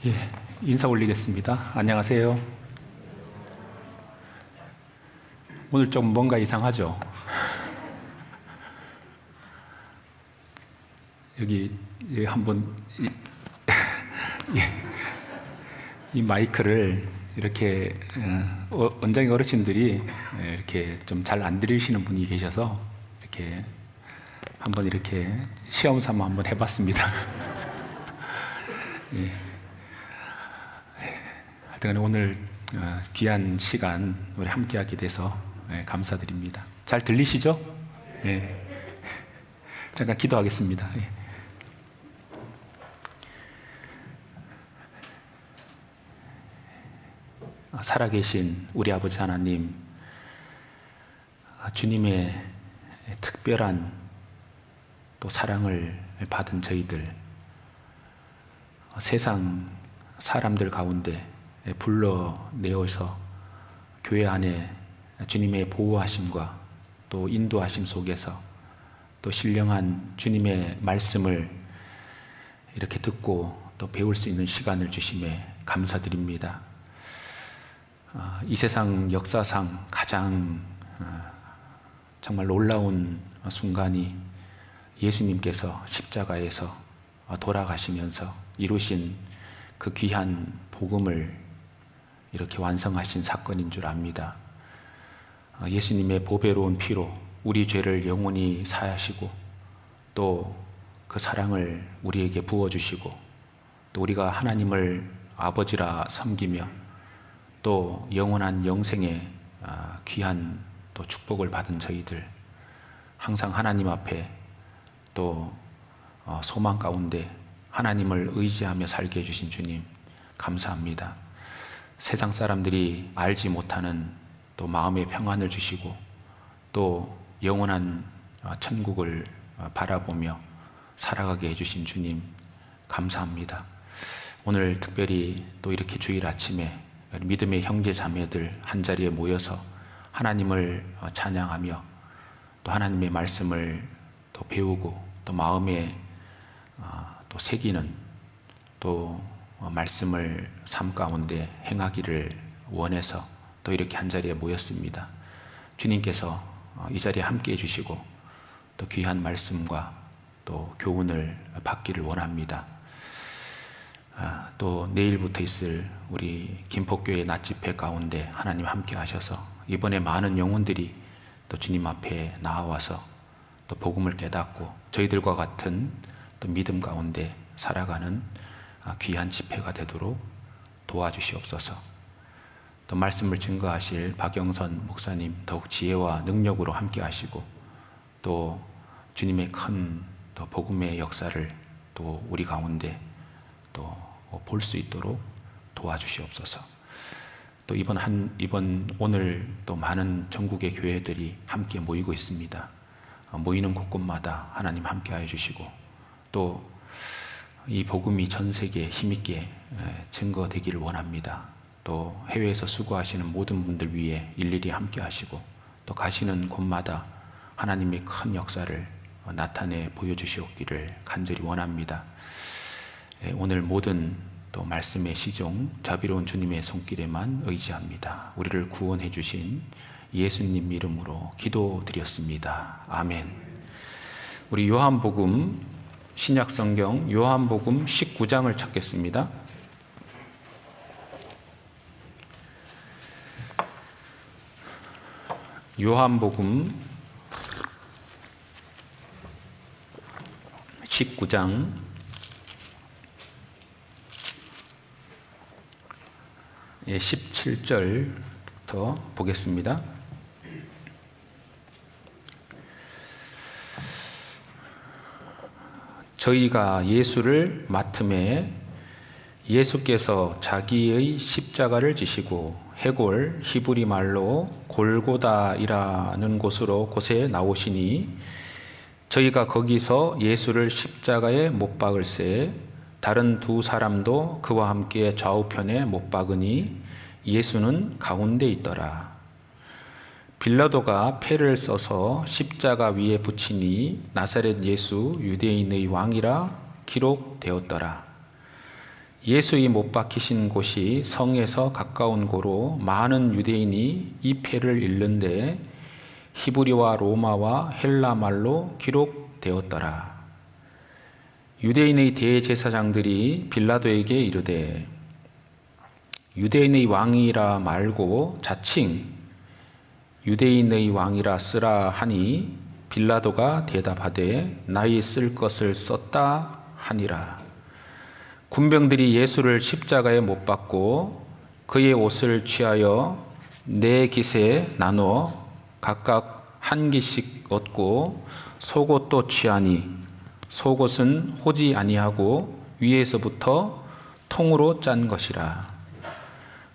예, 인사 올리겠습니다. 안녕하세요. 오늘 좀 뭔가 이상하죠? 여기 한번 이 마이크를 이렇게 원장의 어르신들이 이렇게 좀 잘 안 들으시는 분이 계셔서 이렇게 한번 이렇게 시험 삼아 한번 해봤습니다. 예. 하여튼 오늘 귀한 시간 우리 함께하게 돼서 감사드립니다. 잘 들리시죠? 예. 잠깐 기도하겠습니다. 예. 살아계신 우리 아버지 하나님, 주님의 특별한 또 사랑을 받은 저희들, 세상 사람들 가운데 불러내어서 교회 안에 주님의 보호하심과 또 인도하심 속에서 또 신령한 주님의 말씀을 이렇게 듣고 또 배울 수 있는 시간을 주심에 감사드립니다. 이 세상 역사상 가장 정말 놀라운 순간이 예수님께서 십자가에서 돌아가시면서 이루신 그 귀한 복음을 이렇게 완성하신 사건인 줄 압니다. 예수님의 보배로운 피로 우리 죄를 영원히 사하시고 또 그 사랑을 우리에게 부어주시고 또 우리가 하나님을 아버지라 섬기며 또 영원한 영생의 귀한 또 축복을 받은 저희들, 항상 하나님 앞에 또 소망 가운데 하나님을 의지하며 살게 해주신 주님 감사합니다. 세상 사람들이 알지 못하는 또 마음의 평안을 주시고 또 영원한 천국을 바라보며 살아가게 해주신 주님 감사합니다. 오늘 특별히 또 이렇게 주일 아침에 믿음의 형제 자매들 한자리에 모여서 하나님을 찬양하며 또 하나님의 말씀을 또 배우고 또 마음에 또 새기는 또 말씀을 삶 가운데 행하기를 원해서 또 이렇게 한자리에 모였습니다. 주님께서 이 자리에 함께 해주시고 또 귀한 말씀과 또 교훈을 받기를 원합니다. 또 내일부터 있을 우리 김포교회 낮집회 가운데 하나님 함께 하셔서 이번에 많은 영혼들이 또 주님 앞에 나와서 또 복음을 깨닫고 저희들과 같은 또 믿음 가운데 살아가는 귀한 집회가 되도록 도와주시옵소서. 또 말씀을 증거하실 박영선 목사님 더욱 지혜와 능력으로 함께 하시고 또 주님의 큰 또 복음의 역사를 또 우리 가운데 또 볼 수 있도록 도와주시옵소서. 또 이번 오늘 또 많은 전국의 교회들이 함께 모이고 있습니다. 모이는 곳곳마다 하나님 함께 하여 주시고 또 이 복음이 전 세계에 힘있게 증거되기를 원합니다. 또 해외에서 수고하시는 모든 분들 위해 일일이 함께 하시고 또 가시는 곳마다 하나님의 큰 역사를 나타내 보여주시옵기를 간절히 원합니다. 오늘 모든 또 말씀의 시종 자비로운 주님의 손길에만 의지합니다. 우리를 구원해 주신 예수님 이름으로 기도드렸습니다. 아멘. 우리 요한복음 신약성경 요한복음 19장을 찾겠습니다. 요한복음 19장 17절부터 보겠습니다. 저희가 예수를 맡음에 예수께서 자기의 십자가를 지시고 해골 히브리 말로 골고다이라는 곳에 나오시니 저희가 거기서 예수를 십자가에 못 박을새 다른 두 사람도 그와 함께 좌우편에 못 박으니 예수는 가운데 있더라. 빌라도가 패를 써서 십자가 위에 붙이니 나사렛 예수 유대인의 왕이라 기록되었더라. 예수의 못 박히신 곳이 성에서 가까운 고로 많은 유대인이 이 패를 읽는데 히브리와 로마와 헬라 말로 기록되었더라. 유대인의 대제사장들이 빌라도에게 이르되 유대인의 왕이라 말고 자칭 유대인의 왕이라 쓰라 하니 빌라도가 대답하되 나의 쓸 것을 썼다 하니라. 군병들이 예수를 십자가에 못 박고 그의 옷을 취하여 네 깃에 나눠 각각 한 깃씩 얻고 속옷도 취하니 속옷은 호지 아니하고 위에서부터 통으로 짠 것이라.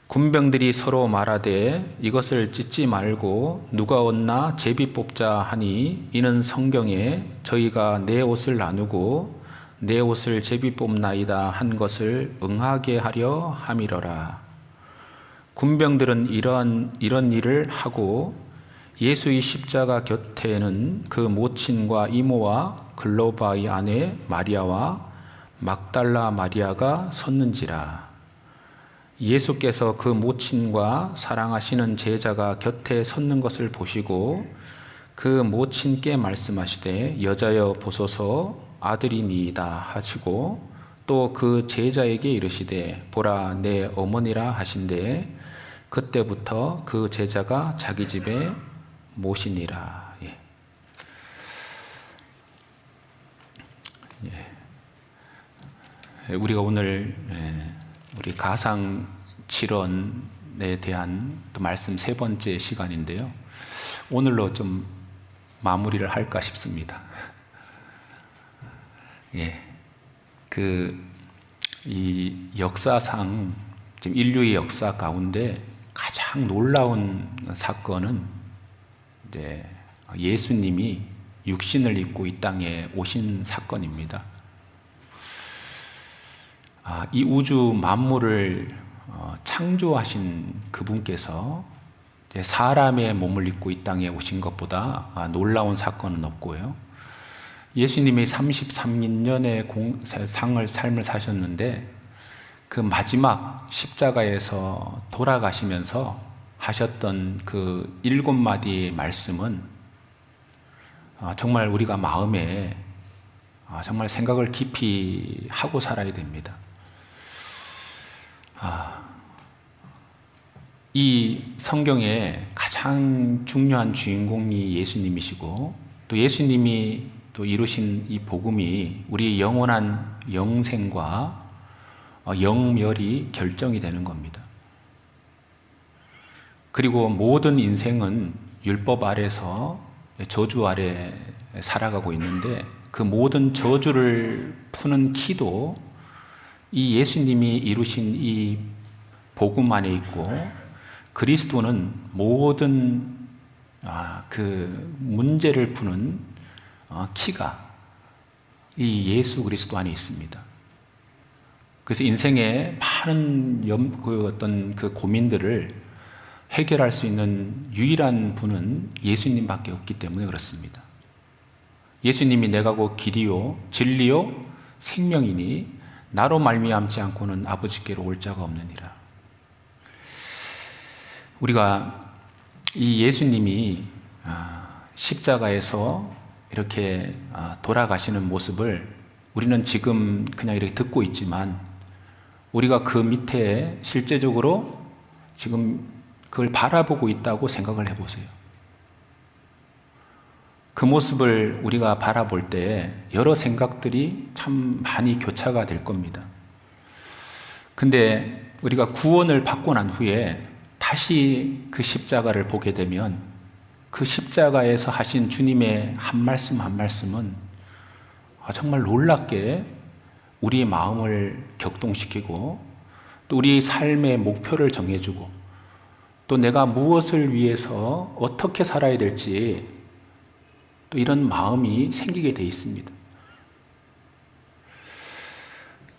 군병들이 서로 말하되 이것을 찢지 말고 누가 얻나 제비 뽑자 하니 이는 성경에 저희가 내 옷을 나누고 내 옷을 제비 뽑나이다 한 것을 응하게 하려 함이러라. 군병들은 이런 일을 하고 예수의 십자가 곁에는 그 모친과 이모와 글로바의 아내 마리아와 막달라 마리아가 섰는지라. 예수께서 그 모친과 사랑하시는 제자가 곁에 섰는 것을 보시고 그 모친께 말씀하시되 여자여 보소서 아들이니이다 하시고 또 그 제자에게 이르시되 보라 내 어머니라 하신대 그때부터 그 제자가 자기 집에 모시니라. 우리가 오늘 우리 가상 칠언에 대한 또 말씀 세 번째 시간인데요. 오늘로 좀 마무리를 할까 싶습니다. 이 역사상 지금 인류의 역사 가운데 가장 놀라운 사건은 이제 예수님이 육신을 입고 이 땅에 오신 사건입니다. 이 우주 만물을 창조하신 그분께서 사람의 몸을 입고 이 땅에 오신 것보다 놀라운 사건은 없고요. 예수님이 33년의 삶을 사셨는데 그 마지막 십자가에서 돌아가시면서 하셨던 그 7마디의 말씀은 정말 우리가 마음에 정말 생각을 깊이 하고 살아야 됩니다. 이 성경의 가장 중요한 주인공이 예수님이시고 또 예수님이 또 이루신 이 복음이 우리의 영원한 영생과 영멸이 결정이 되는 겁니다. 그리고 모든 인생은 율법 아래서 저주 아래 살아가고 있는데 그 모든 저주를 푸는 키도 이 예수님이 이루신 이 복음 안에 있고 그리스도는 모든 그 문제를 푸는 키가 이 예수 그리스도 안에 있습니다. 그래서 인생의 많은 어떤 그 고민들을 해결할 수 있는 유일한 분은 예수님밖에 없기 때문에 그렇습니다. 예수님이 내가 곧 길이요 진리요 생명이니 나로 말미암지 않고는 아버지께로 올 자가 없느니라. 우리가 이 예수님이 십자가에서 이렇게 돌아가시는 모습을 우리는 지금 그냥 이렇게 듣고 있지만 우리가 그 밑에 실제적으로 지금 그걸 바라보고 있다고 생각을 해보세요. 그 모습을 우리가 바라볼 때 여러 생각들이 참 많이 교차가 될 겁니다. 근데 우리가 구원을 받고 난 후에 다시 그 십자가를 보게 되면 그 십자가에서 하신 주님의 한 말씀 한 말씀은 정말 놀랍게 우리의 마음을 격동시키고 또 우리의 삶의 목표를 정해주고 또 내가 무엇을 위해서 어떻게 살아야 될지 또 이런 마음이 생기게 돼 있습니다.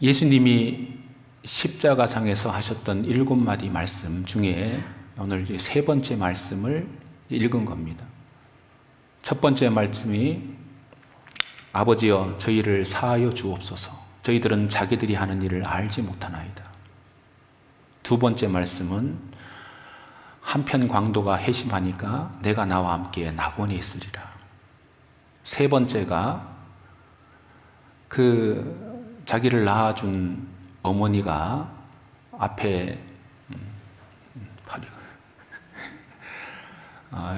예수님이 십자가상에서 하셨던 7마디 말씀 중에 오늘 이제 세 번째 말씀을 읽은 겁니다. 첫 번째 말씀이 아버지여 저희를 사하여 주옵소서. 저희들은 자기들이 하는 일을 알지 못하나이다. 두 번째 말씀은 한편 광도가 회심하니까 내가 나와 함께 낙원에 있으리라. 세 번째가 그 자기를 낳아준 어머니가 앞에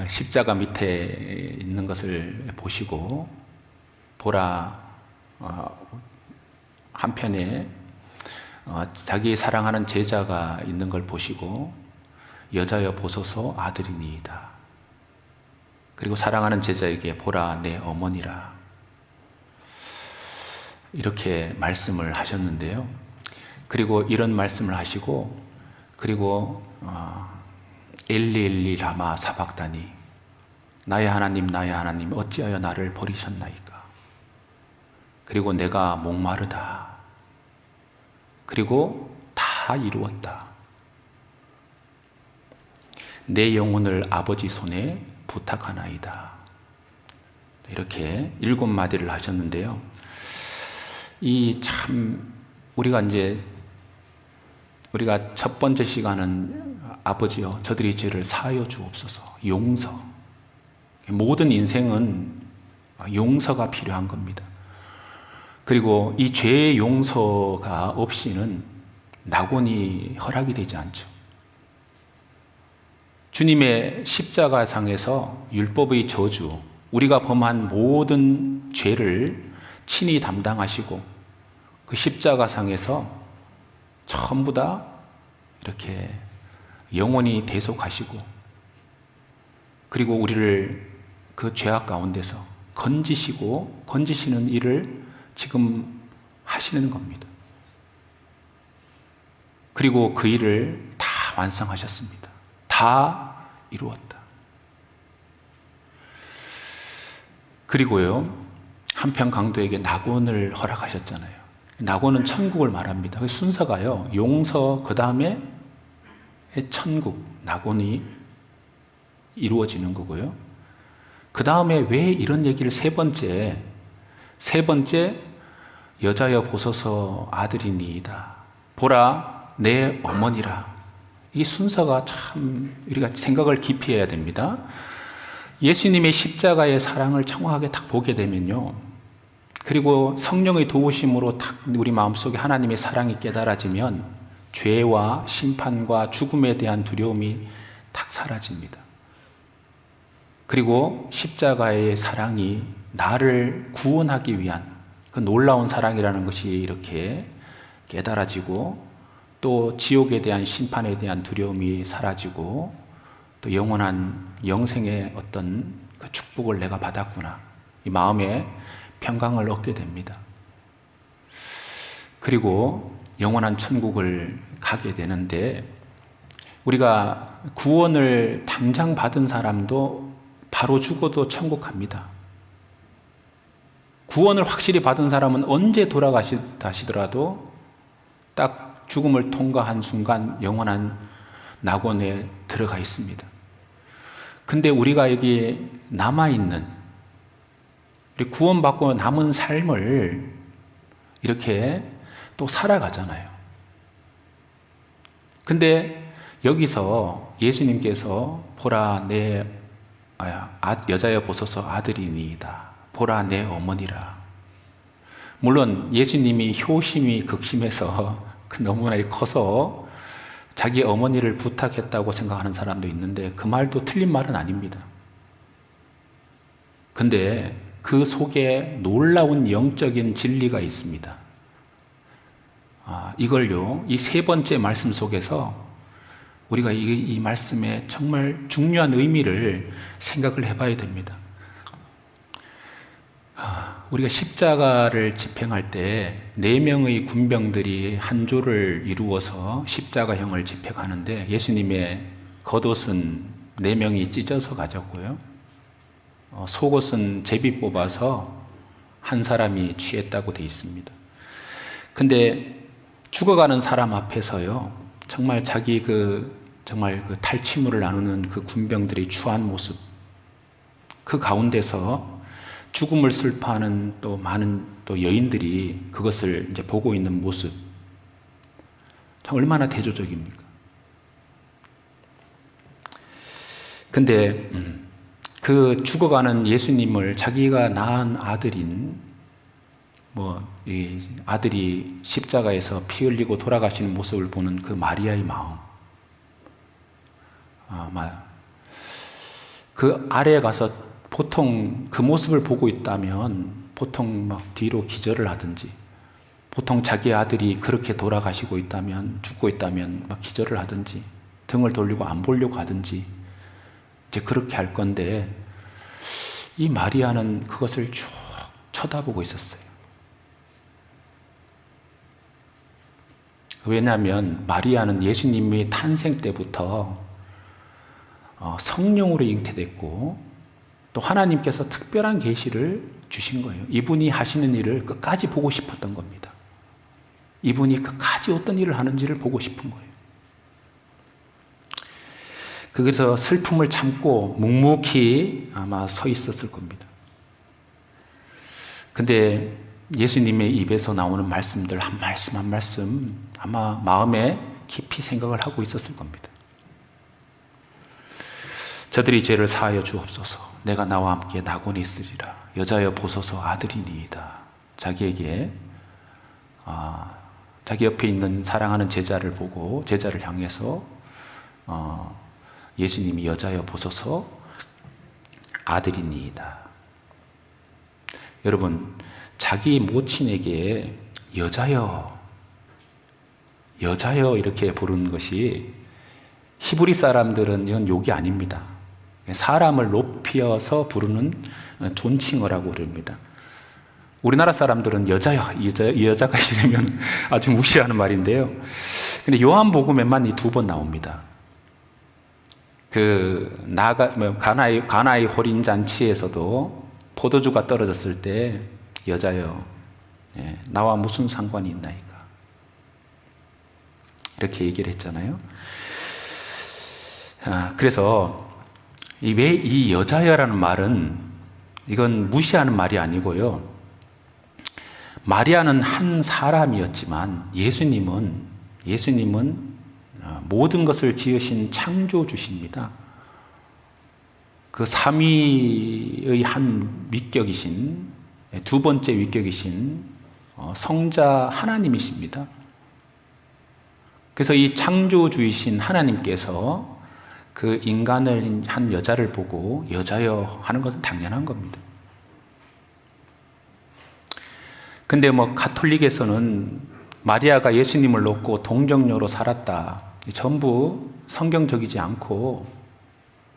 십자가 밑에 있는 것을 보시고 보라, 한편에 자기 사랑하는 제자가 있는 걸 보시고 여자여 보소서 아들이니이다. 그리고 사랑하는 제자에게 보라 내 어머니라. 이렇게 말씀을 하셨는데요. 그리고 이런 말씀을 하시고 그리고 엘리 엘리 라마 사박다니 나의 하나님 어찌하여 나를 버리셨나이까. 그리고 내가 목마르다. 그리고 다 이루었다. 내 영혼을 아버지 손에 부탁하나이다. 이렇게 7마디를 하셨는데요. 이 참 우리가 첫 번째 시간은 아버지여 저들의 죄를 사하여 주옵소서. 용서. 모든 인생은 용서가 필요한 겁니다. 그리고 이 죄의 용서가 없이는 낙원이 허락이 되지 않죠. 주님의 십자가상에서 율법의 저주, 우리가 범한 모든 죄를 친히 담당하시고 그 십자가상에서 전부 다 이렇게 영원히 대속하시고 그리고 우리를 그 죄악 가운데서 건지시는 일을 지금 하시는 겁니다. 그리고 그 일을 다 완성하셨습니다. 다 이루었다. 그리고요, 한편 강도에게 낙원을 허락하셨잖아요. 낙원은 천국을 말합니다. 그 순서가요, 용서, 그 다음에 천국, 낙원이 이루어지는 거고요. 그 다음에 왜 이런 얘기를 세 번째 여자여 보소서 아들이니이다. 보라 내 어머니라. 이 순서가 참 우리가 생각을 깊이 해야 됩니다. 예수님의 십자가의 사랑을 청하게 딱 보게 되면요, 그리고 성령의 도우심으로 딱 우리 마음속에 하나님의 사랑이 깨달아지면 죄와 심판과 죽음에 대한 두려움이 딱 사라집니다. 그리고 십자가의 사랑이 나를 구원하기 위한 그 놀라운 사랑이라는 것이 이렇게 깨달아지고 또 지옥에 대한 심판에 대한 두려움이 사라지고 또 영원한 영생의 어떤 그 축복을 내가 받았구나, 이 마음에 평강을 얻게 됩니다. 그리고 영원한 천국을 가게 되는데, 우리가 구원을 당장 받은 사람도 바로 죽어도 천국 갑니다. 구원을 확실히 받은 사람은 언제 돌아가시더라도 딱 죽음을 통과한 순간 영원한 낙원에 들어가 있습니다. 근데 우리가 여기 남아있는, 우리 구원받고 남은 삶을 이렇게 또 살아가잖아요. 근데 여기서 예수님께서 보라 내 여자여 보소서 아들이니이다. 보라 내 어머니라. 물론 예수님이 효심이 극심해서 너무나 커서 자기 어머니를 부탁했다고 생각하는 사람도 있는데 그 말도 틀린 말은 아닙니다. 근데 그 속에 놀라운 영적인 진리가 있습니다. 이걸요, 이 세 번째 말씀 속에서 우리가 이 말씀의 정말 중요한 의미를 생각을 해봐야 됩니다. 우리가 십자가를 집행할 때 4명의 군병들이 한 조를 이루어서 십자가형을 집행하는데 예수님의 겉옷은 4명이 찢어서 가졌고요, 속옷은 제비 뽑아서 한 사람이 취했다고 되어 있습니다. 근데 죽어가는 사람 앞에서요, 정말 자기 정말 그 탈취물을 나누는 그 군병들이 추한 모습, 그 가운데서 죽음을 슬퍼하는 또 많은 또 여인들이 그것을 이제 보고 있는 모습, 참 얼마나 대조적입니까? 근데 그 죽어가는 예수님을 자기가 낳은 아들인 이 아들이 십자가에서 피 흘리고 돌아가시는 모습을 보는 그 마리아의 마음, 그 아래에 가서 보통 그 모습을 보고 있다면 보통 막 뒤로 기절을 하든지, 보통 자기 아들이 그렇게 돌아가시고 있다면, 죽고 있다면 막 기절을 하든지 등을 돌리고 안 보려고 하든지 이제 그렇게 할 건데, 이 마리아는 그것을 쭉 쳐다보고 있었어요. 왜냐하면 마리아는 예수님이 탄생 때부터 성령으로 잉태됐고 또 하나님께서 특별한 계시를 주신 거예요. 이분이 하시는 일을 끝까지 보고 싶었던 겁니다. 이분이 끝까지 어떤 일을 하는지를 보고 싶은 거예요. 그래서 슬픔을 참고 묵묵히 아마 서 있었을 겁니다. 근데 예수님의 입에서 나오는 말씀들 한 말씀 한 말씀 아마 마음에 깊이 생각을 하고 있었을 겁니다. 저들이 죄를 사하여 주옵소서. 내가 나와 함께 낙원에 있으리라. 여자여 보소서 아들이니이다. 자기에게 자기 옆에 있는 사랑하는 제자를 보고 제자를 향해서 예수님이 여자여 보소서 아들이니이다. 여러분, 자기 모친에게 여자여 이렇게 부르는 것이 히브리 사람들은 이건 욕이 아닙니다. 사람을 높여서 부르는 존칭어라고 그럽니다. 우리나라 사람들은 여자야, 이 여자가 이러면 아주 무시하는 말인데요. 근데 요한복음에만 이 2번 나옵니다. 그 가나의 호린 잔치에서도 포도주가 떨어졌을 때 여자여, 나와 무슨 상관이 있나이까? 이렇게 얘기를 했잖아요. 그래서 왜 이 여자여라는 말은 이건 무시하는 말이 아니고요. 마리아는 한 사람이었지만 예수님은 모든 것을 지으신 창조주십니다. 그 삼위의 한 위격이신, 두 번째 위격이신 성자 하나님이십니다. 그래서 이 창조주이신 하나님께서 그 인간을 한 여자를 보고 여자여 하는 것은 당연한 겁니다. 근데 가톨릭에서는 마리아가 예수님을 놓고 동정녀로 살았다, 전부 성경적이지 않고,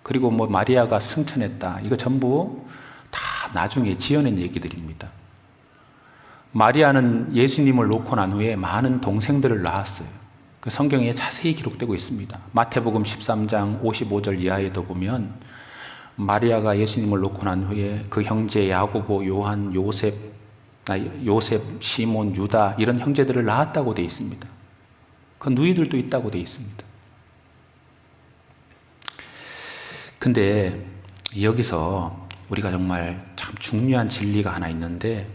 그리고 마리아가 승천했다, 이거 전부 다 나중에 지어낸 얘기들입니다. 마리아는 예수님을 놓고 난 후에 많은 동생들을 낳았어요. 그 성경에 자세히 기록되고 있습니다. 마태복음 13장 55절 이하에도 보면 마리아가 예수님을 놓고 난 후에 그 형제 야고보, 요한, 요셉, 시몬, 유다 이런 형제들을 낳았다고 되어 있습니다. 그 누이들도 있다고 되어 있습니다. 근데 여기서 우리가 정말 참 중요한 진리가 하나 있는데,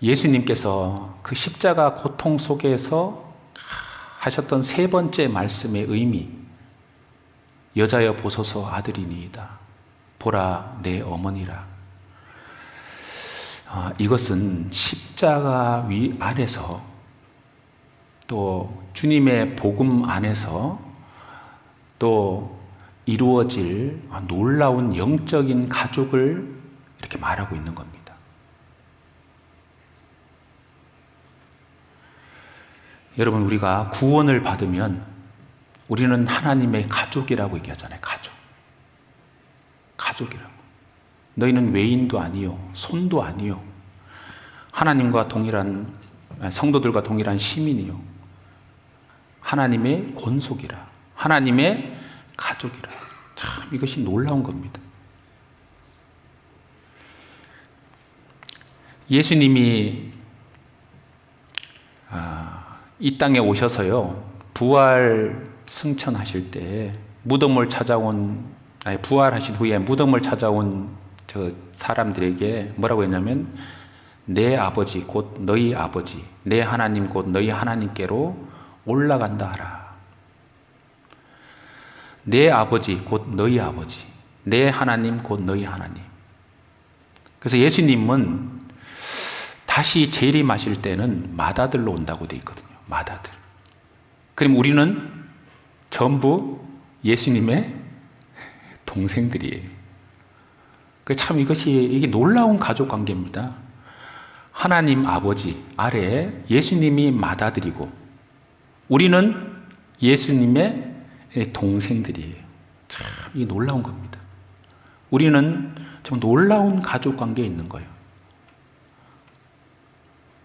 예수님께서 그 십자가 고통 속에서 하셨던 세 번째 말씀의 의미, 여자여 보소서 아들이니이다, 보라 내 어머니라, 이것은 십자가 위 안에서 또 주님의 복음 안에서 또 이루어질 놀라운 영적인 가족을 이렇게 말하고 있는 겁니다. 여러분, 우리가 구원을 받으면 우리는 하나님의 가족이라고 얘기하잖아요. 가족이라고. 너희는 외인도 아니요, 손도 아니요, 하나님과 동일한, 성도들과 동일한 시민이요, 하나님의 권속이라, 하나님의 가족이라. 참 이것이 놀라운 겁니다. 예수님이 이 땅에 오셔서요, 부활 승천하실 때 부활하신 후에 무덤을 찾아온 저 사람들에게 뭐라고 했냐면 내 아버지 곧 너희 아버지, 내 하나님 곧 너희 하나님께로 올라간다 하라. 내 아버지 곧 너희 아버지, 내 하나님 곧 너희 하나님. 그래서 예수님은 다시 재림하실 때는 맏아들로 온다고 되어 있거든요. 맏아들. 그럼 우리는 전부 예수님의 동생들이에요. 참 이게 놀라운 가족 관계입니다. 하나님 아버지 아래에 예수님이 맏아들이고 우리는 예수님의 동생들이에요. 참 이 놀라운 겁니다. 우리는 좀 놀라운 가족 관계에 있는 거예요.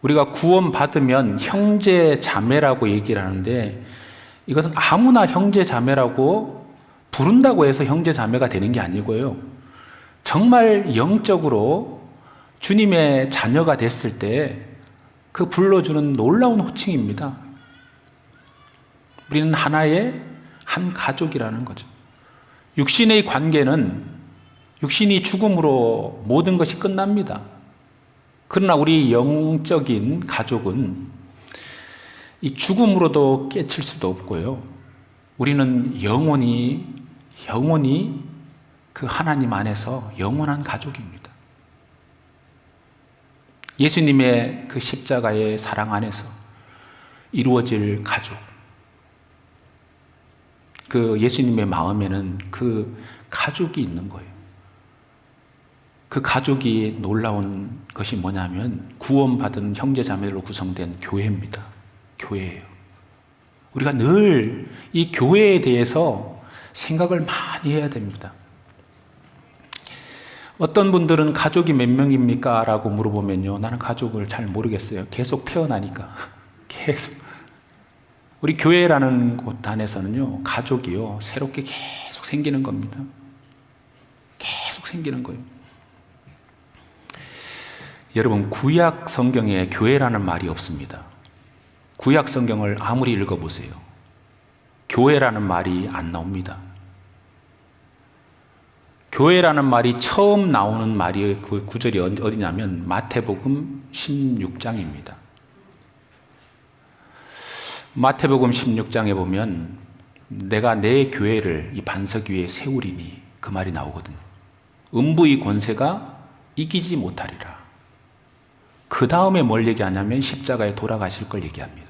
우리가 구원받으면 형제 자매라고 얘기를 하는데 이것은 아무나 형제 자매라고 부른다고 해서 형제 자매가 되는 게 아니고요. 정말 영적으로 주님의 자녀가 됐을 때 그 불러주는 놀라운 호칭입니다. 우리는 하나의 한 가족이라는 거죠. 육신의 관계는 육신이 죽음으로 모든 것이 끝납니다. 그러나 우리 영적인 가족은 이 죽음으로도 깨칠 수도 없고요. 우리는 영원히 그 하나님 안에서 영원한 가족입니다. 예수님의 그 십자가의 사랑 안에서 이루어질 가족. 그 예수님의 마음에는 그 가족이 있는 거예요. 그 가족이 놀라운 것이 뭐냐면 구원받은 형제자매로 구성된 교회입니다. 교회예요. 우리가 늘 이 교회에 대해서 생각을 많이 해야 됩니다. 어떤 분들은 가족이 몇 명입니까? 라고 물어보면요. 나는 가족을 잘 모르겠어요. 계속 태어나니까. 계속. 우리 교회라는 곳 안에서는요. 가족이요. 새롭게 계속 생기는 겁니다. 계속 생기는 거예요. 여러분, 구약 성경에 교회라는 말이 없습니다. 구약 성경을 아무리 읽어보세요. 교회라는 말이 안 나옵니다. 교회라는 말이 처음 나오는 말이 그 구절이 어디냐면 마태복음 16장입니다. 마태복음 16장에 보면 내가 내 교회를 이 반석 위에 세우리니 그 말이 나오거든요. 음부의 권세가 이기지 못하리라. 그 다음에 뭘 얘기하냐면 십자가에 돌아가실 걸 얘기합니다.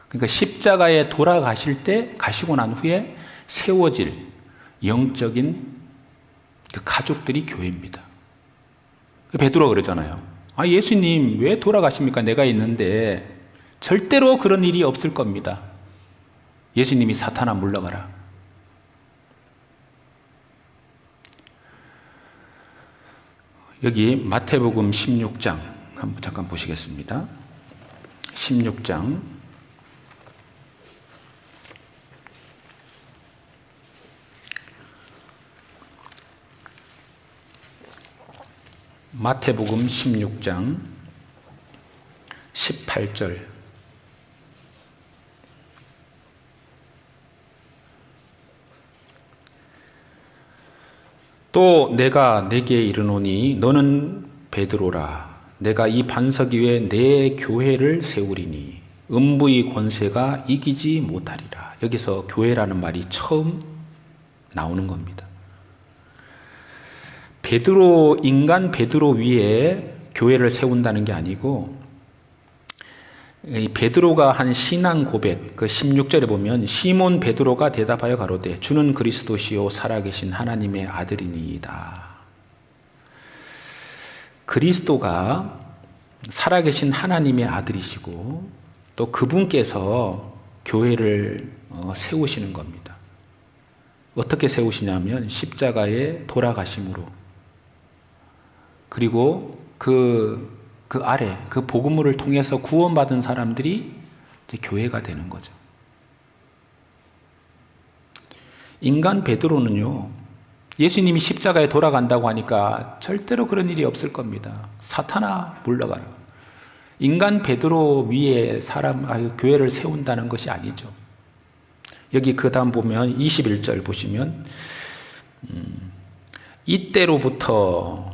그러니까 십자가에 돌아가실 때 가시고 난 후에 세워질 영적인 그 가족들이 교회입니다. 베드로가 그러잖아요. 예수님 왜 돌아가십니까? 내가 있는데. 절대로 그런 일이 없을 겁니다. 예수님이 사탄아 물러가라. 여기 마태복음 16장 한번 잠깐 보시겠습니다. 16장 마태복음 16장 18절 또 내가 내게 이르노니 너는 베드로라. 내가 이 반석 위에 내 교회를 세우리니 음부의 권세가 이기지 못하리라. 여기서 교회라는 말이 처음 나오는 겁니다. 베드로, 인간 베드로 위에 교회를 세운다는 게 아니고 이 베드로가 한 신앙 고백, 그 16절에 보면 시몬 베드로가 대답하여 가로되 주는 그리스도시요 살아계신 하나님의 아들이니이다. 그리스도가 살아계신 하나님의 아들이시고 또 그분께서 교회를 세우시는 겁니다. 어떻게 세우시냐면 십자가에 돌아가심으로, 그리고 그 아래 그 복음을 통해서 구원받은 사람들이 이제 교회가 되는 거죠. 인간 베드로는요, 예수님이 십자가에 돌아간다고 하니까 절대로 그런 일이 없을 겁니다. 사탄아 물러가라. 인간 베드로 위에 교회를 세운다는 것이 아니죠. 여기 그 다음 보면 21절 보시면 이때로부터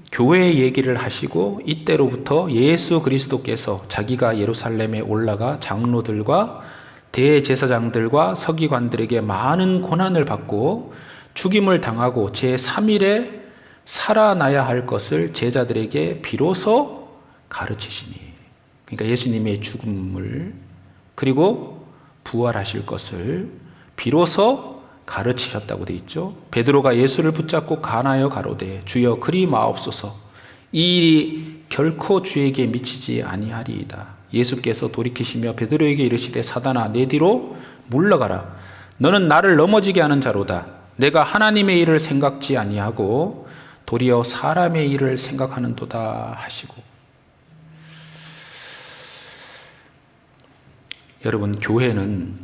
교회 얘기를 하시고 이때로부터 예수 그리스도께서 자기가 예루살렘에 올라가 장로들과 대제사장들과 서기관들에게 많은 고난을 받고 죽임을 당하고 제3일에 살아나야 할 것을 제자들에게 비로소 가르치시니, 그러니까 예수님의 죽음을 그리고 부활하실 것을 비로소 가르치셨다고 되어 있죠. 베드로가 예수를 붙잡고 간하여 가로되 주여 그리 마옵소서, 이 일이 결코 주에게 미치지 아니하리이다. 예수께서 돌이키시며 베드로에게 이르시되 사단아 내 뒤로 물러가라. 너는 나를 넘어지게 하는 자로다. 내가 하나님의 일을 생각지 아니하고 도리어 사람의 일을 생각하는도다 하시고. 여러분, 교회는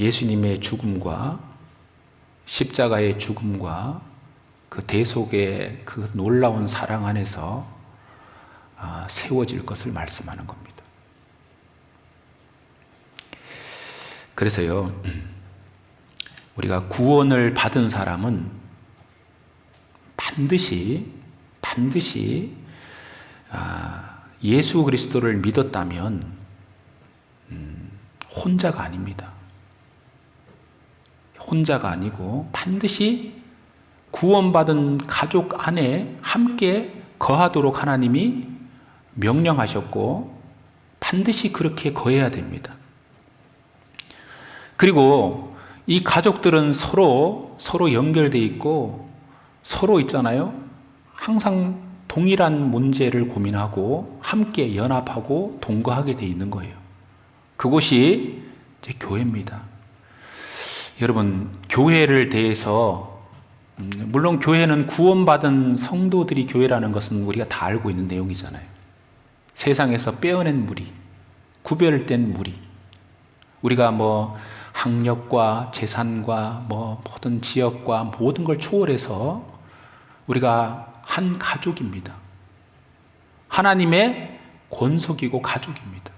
예수님의 죽음과 십자가의 죽음과 그 대속의 그 놀라운 사랑 안에서 세워질 것을 말씀하는 겁니다. 그래서요, 우리가 구원을 받은 사람은 반드시 예수 그리스도를 믿었다면 혼자가 아닙니다. 혼자가 아니고 반드시 구원받은 가족 안에 함께 거하도록 하나님이 명령하셨고 반드시 그렇게 거해야 됩니다. 그리고 이 가족들은 서로 연결되어 있고 서로 있잖아요. 항상 동일한 문제를 고민하고 함께 연합하고 동거하게 되어 있는 거예요. 그곳이 이제 교회입니다. 여러분, 교회를 대해서 물론 교회는 구원받은 성도들이 교회라는 것은 우리가 다 알고 있는 내용이잖아요. 세상에서 빼어낸 무리, 구별된 무리, 우리가 학력과 재산과 모든 지역과 모든 걸 초월해서 우리가 한 가족입니다. 하나님의 권속이고 가족입니다.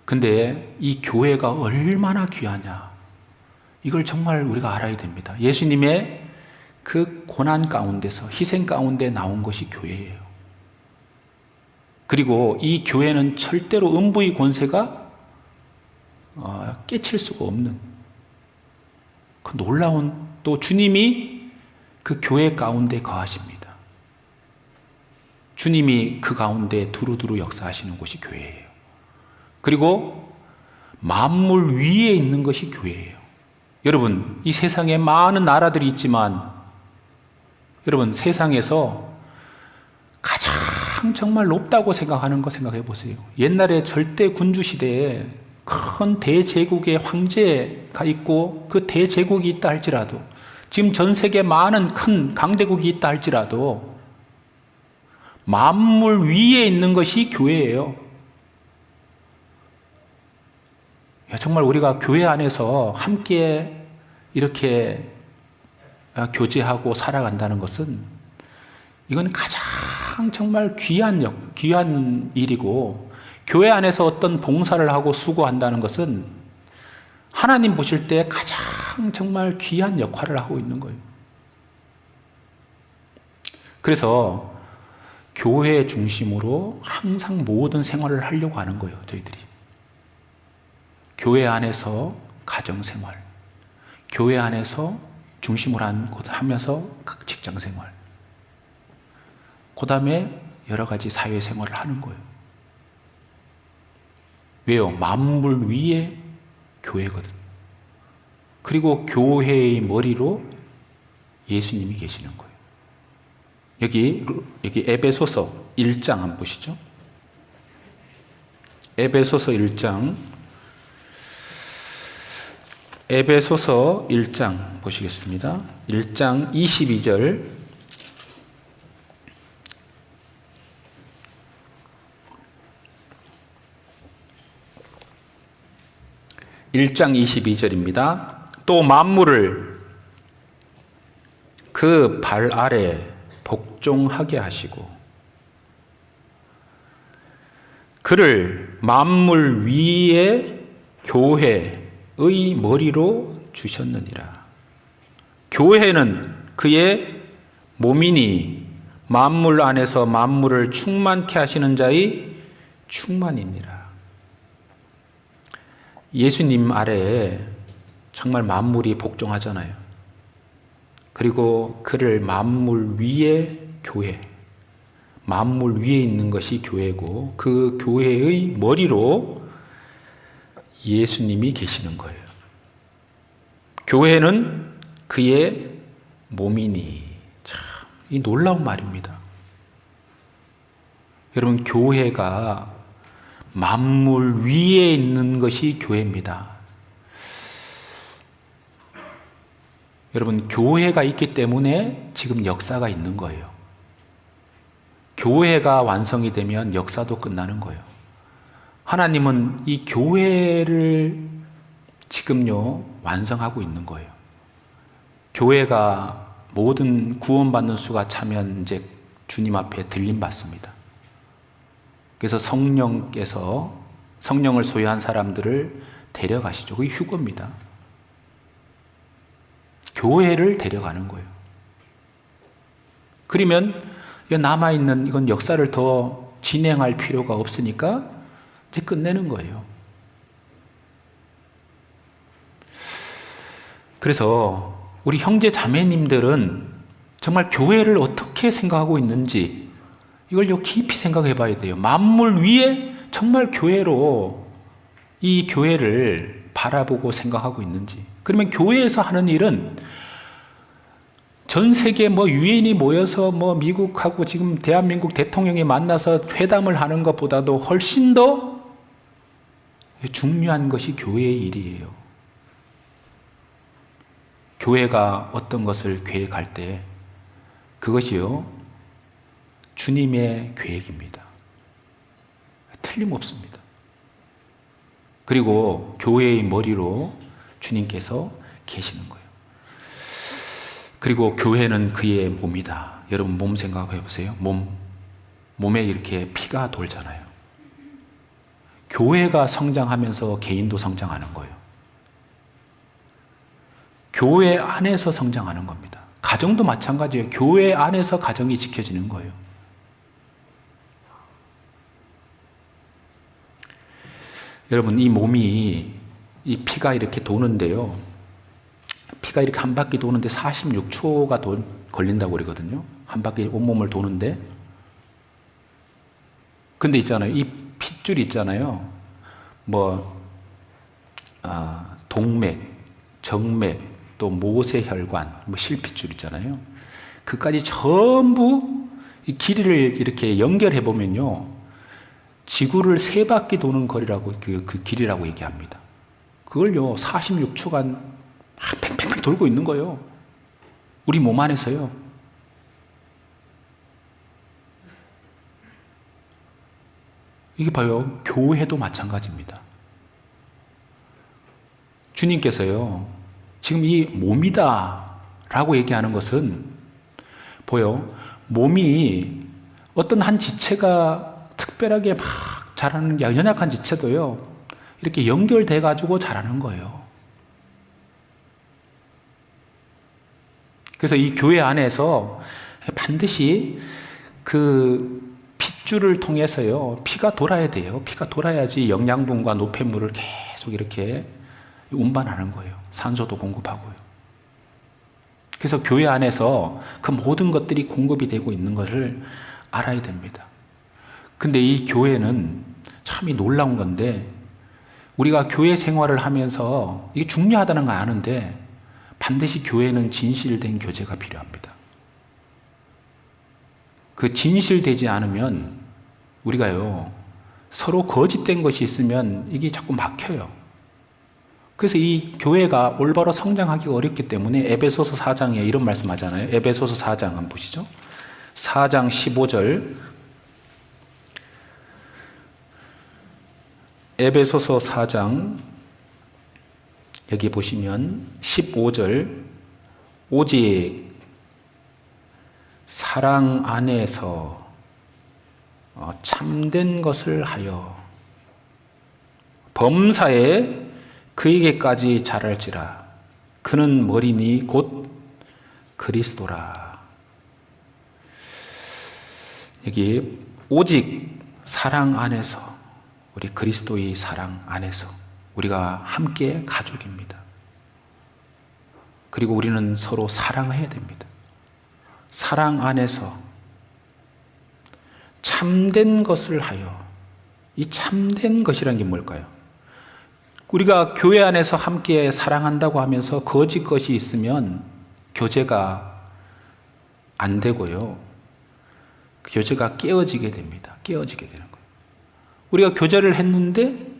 근데 이 교회가 얼마나 귀하냐, 이걸 정말 우리가 알아야 됩니다. 예수님의 그 고난 가운데서, 희생 가운데 나온 것이 교회예요. 그리고 이 교회는 절대로 음부의 권세가 깨칠 수가 없는 그 놀라운, 또 주님이 그 교회 가운데 거하십니다. 주님이 그 가운데 두루두루 역사하시는 곳이 교회예요. 그리고 만물 위에 있는 것이 교회예요. 여러분, 이 세상에 많은 나라들이 있지만 여러분, 세상에서 가장 정말 높다고 생각하는 거 생각해 보세요. 옛날에 절대 군주 시대에 큰 대제국의 황제가 있고 그 대제국이 있다 할지라도, 지금 전 세계 많은 큰 강대국이 있다 할지라도 만물 위에 있는 것이 교회예요. 정말 우리가 교회 안에서 함께 이렇게 교제하고 살아간다는 것은 이건 가장 정말 귀한 일이고, 교회 안에서 어떤 봉사를 하고 수고한다는 것은 하나님 보실 때 가장 정말 귀한 역할을 하고 있는 거예요. 그래서 교회 중심으로 항상 모든 생활을 하려고 하는 거예요, 저희들이. 교회 안에서 가정생활, 교회 안에서 중심으로 하면서 각 직장생활, 그 다음에 여러 가지 사회생활을 하는 거예요. 왜요? 만물 위에 교회거든. 그리고 교회의 머리로 예수님이 계시는 거예요. 여기 에베소서 1장 한번 보시죠. 에베소서 1장 보시겠습니다. 1장 22절. 또 만물을 그 발 아래 복종하게 하시고 그를 만물 위에 교회, 머리로 주셨느니라. 교회는 그의 몸이니 만물 안에서 만물을 충만케 하시는 자의 충만이니라. 예수님 아래에 정말 만물이 복종하잖아요. 그리고 그를 만물 위에 교회, 만물 위에 있는 것이 교회고 그 교회의 머리로 예수님이 계시는 거예요. 교회는 그의 몸이니. 참, 이 놀라운 말입니다. 여러분, 교회가 만물 위에 있는 것이 교회입니다. 여러분, 교회가 있기 때문에 지금 역사가 있는 거예요. 교회가 완성이 되면 역사도 끝나는 거예요. 하나님은 이 교회를 지금요 완성하고 있는 거예요. 교회가 모든 구원받는 수가 차면 이제 주님 앞에 들림받습니다. 그래서 성령께서 성령을 소유한 사람들을 데려가시죠. 그게 휴거입니다. 교회를 데려가는 거예요. 그러면 남아있는 이건 역사를 더 진행할 필요가 없으니까 이제 끝내는 거예요. 그래서 우리 형제 자매님들은 정말 교회를 어떻게 생각하고 있는지 이걸 깊이 생각해 봐야 돼요. 만물 위에 정말 교회로 이 교회를 바라보고 생각하고 있는지. 그러면 교회에서 하는 일은 전 세계 유엔이 모여서 미국하고 지금 대한민국 대통령이 만나서 회담을 하는 것보다도 훨씬 더 중요한 것이 교회의 일이에요. 교회가 어떤 것을 계획할 때 그것이요 주님의 계획입니다. 틀림없습니다. 그리고 교회의 머리로 주님께서 계시는 거예요. 그리고 교회는 그의 몸이다. 여러분 몸 생각해 보세요. 몸에 이렇게 피가 돌잖아요. 교회가 성장하면서 개인도 성장하는 거예요. 교회 안에서 성장하는 겁니다. 가정도 마찬가지예요. 교회 안에서 가정이 지켜지는 거예요. 여러분, 이 몸이 이 피가 이렇게 도는데요. 피가 이렇게 한 바퀴 도는데 46초가 걸린다고 그러거든요. 한 바퀴 온몸을 도는데. 근데 있잖아요. 이 핏줄 있잖아요. 동맥, 정맥, 또 모세혈관, 실핏줄 있잖아요. 그까지 전부 이 길이를 이렇게 연결해 보면요, 지구를 3바퀴 도는 거리라고 그 길이라고 얘기합니다. 그걸요 46초간 팽팽팽 돌고 있는 거예요. 우리 몸 안에서요. 이게 봐요. 교회도 마찬가지입니다. 주님께서요, 지금 이 몸이다 라고 얘기하는 것은 보여, 몸이 어떤 한 지체가 특별하게 막 자라는 게 연약한 지체도요, 이렇게 연결돼 가지고 자라는 거예요. 그래서 이 교회 안에서 반드시 그 핏줄을 통해서요, 피가 돌아야 돼요. 피가 돌아야지 영양분과 노폐물을 계속 이렇게 운반하는 거예요. 산소도 공급하고요. 그래서 교회 안에서 그 모든 것들이 공급이 되고 있는 것을 알아야 됩니다. 근데 이 교회는 참 놀라운 건데, 우리가 교회 생활을 하면서 이게 중요하다는 거 아는데 반드시 교회는 진실된 교제가 필요합니다. 그 진실되지 않으면 우리가요, 서로 거짓된 것이 있으면 이게 자꾸 막혀요. 그래서 이 교회가 올바로 성장하기가 어렵기 때문에 에베소서 4장에 이런 말씀 하잖아요. 에베소서 4장 한번 보시죠. 4장 15절. 에베소서 4장 여기 보시면 15절, 오직 사랑 안에서 참된 것을 하여 범사에 그에게까지 자랄지라. 그는 머리니 곧 그리스도라. 여기 오직 사랑 안에서, 우리 그리스도의 사랑 안에서 우리가 함께 가족입니다. 그리고 우리는 서로 사랑해야 됩니다. 사랑 안에서 참된 것을 하여, 이 참된 것이란 게 뭘까요? 우리가 교회 안에서 함께 사랑한다고 하면서 거짓 것이 있으면 교제가 안 되고요. 교제가 깨어지게 됩니다. 깨어지게 되는 거예요. 우리가 교제를 했는데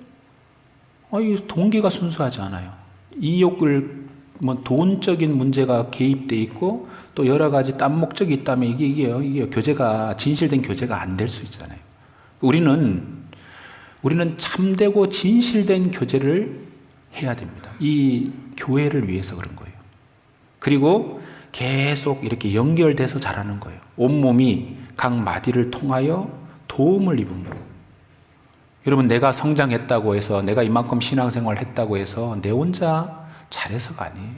동기가 순수하지 않아요. 이욕을 돈적인 문제가 개입돼 있고 또 여러 가지 딴 목적이 있다면 이게 교제가 진실된 교제가 안 될 수 있잖아요. 우리는 참되고 진실된 교제를 해야 됩니다. 이 교회를 위해서 그런 거예요. 그리고 계속 이렇게 연결돼서 자라는 거예요. 온몸이 각 마디를 통하여 도움을 입음으로. 여러분, 내가 성장했다고 해서, 내가 이만큼 신앙생활 했다고 해서 내 혼자 잘해서가 아니에요.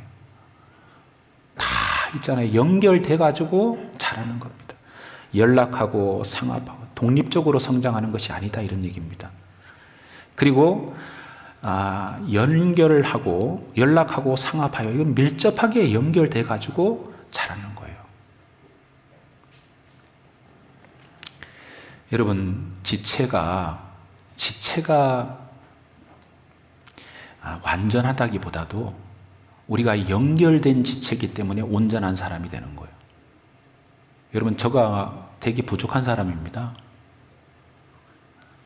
다 있잖아요. 연결돼 가지고 자라는 겁니다. 연락하고 상합하고 독립적으로 성장하는 것이 아니다, 이런 얘기입니다. 그리고 연결을 하고 연락하고 상합하여, 이건 밀접하게 연결돼 가지고 자라는 거예요. 여러분, 지체가 완전하다기보다도 우리가 연결된 지체이기 때문에 온전한 사람이 되는 거예요. 여러분, 저가 되게 부족한 사람입니다.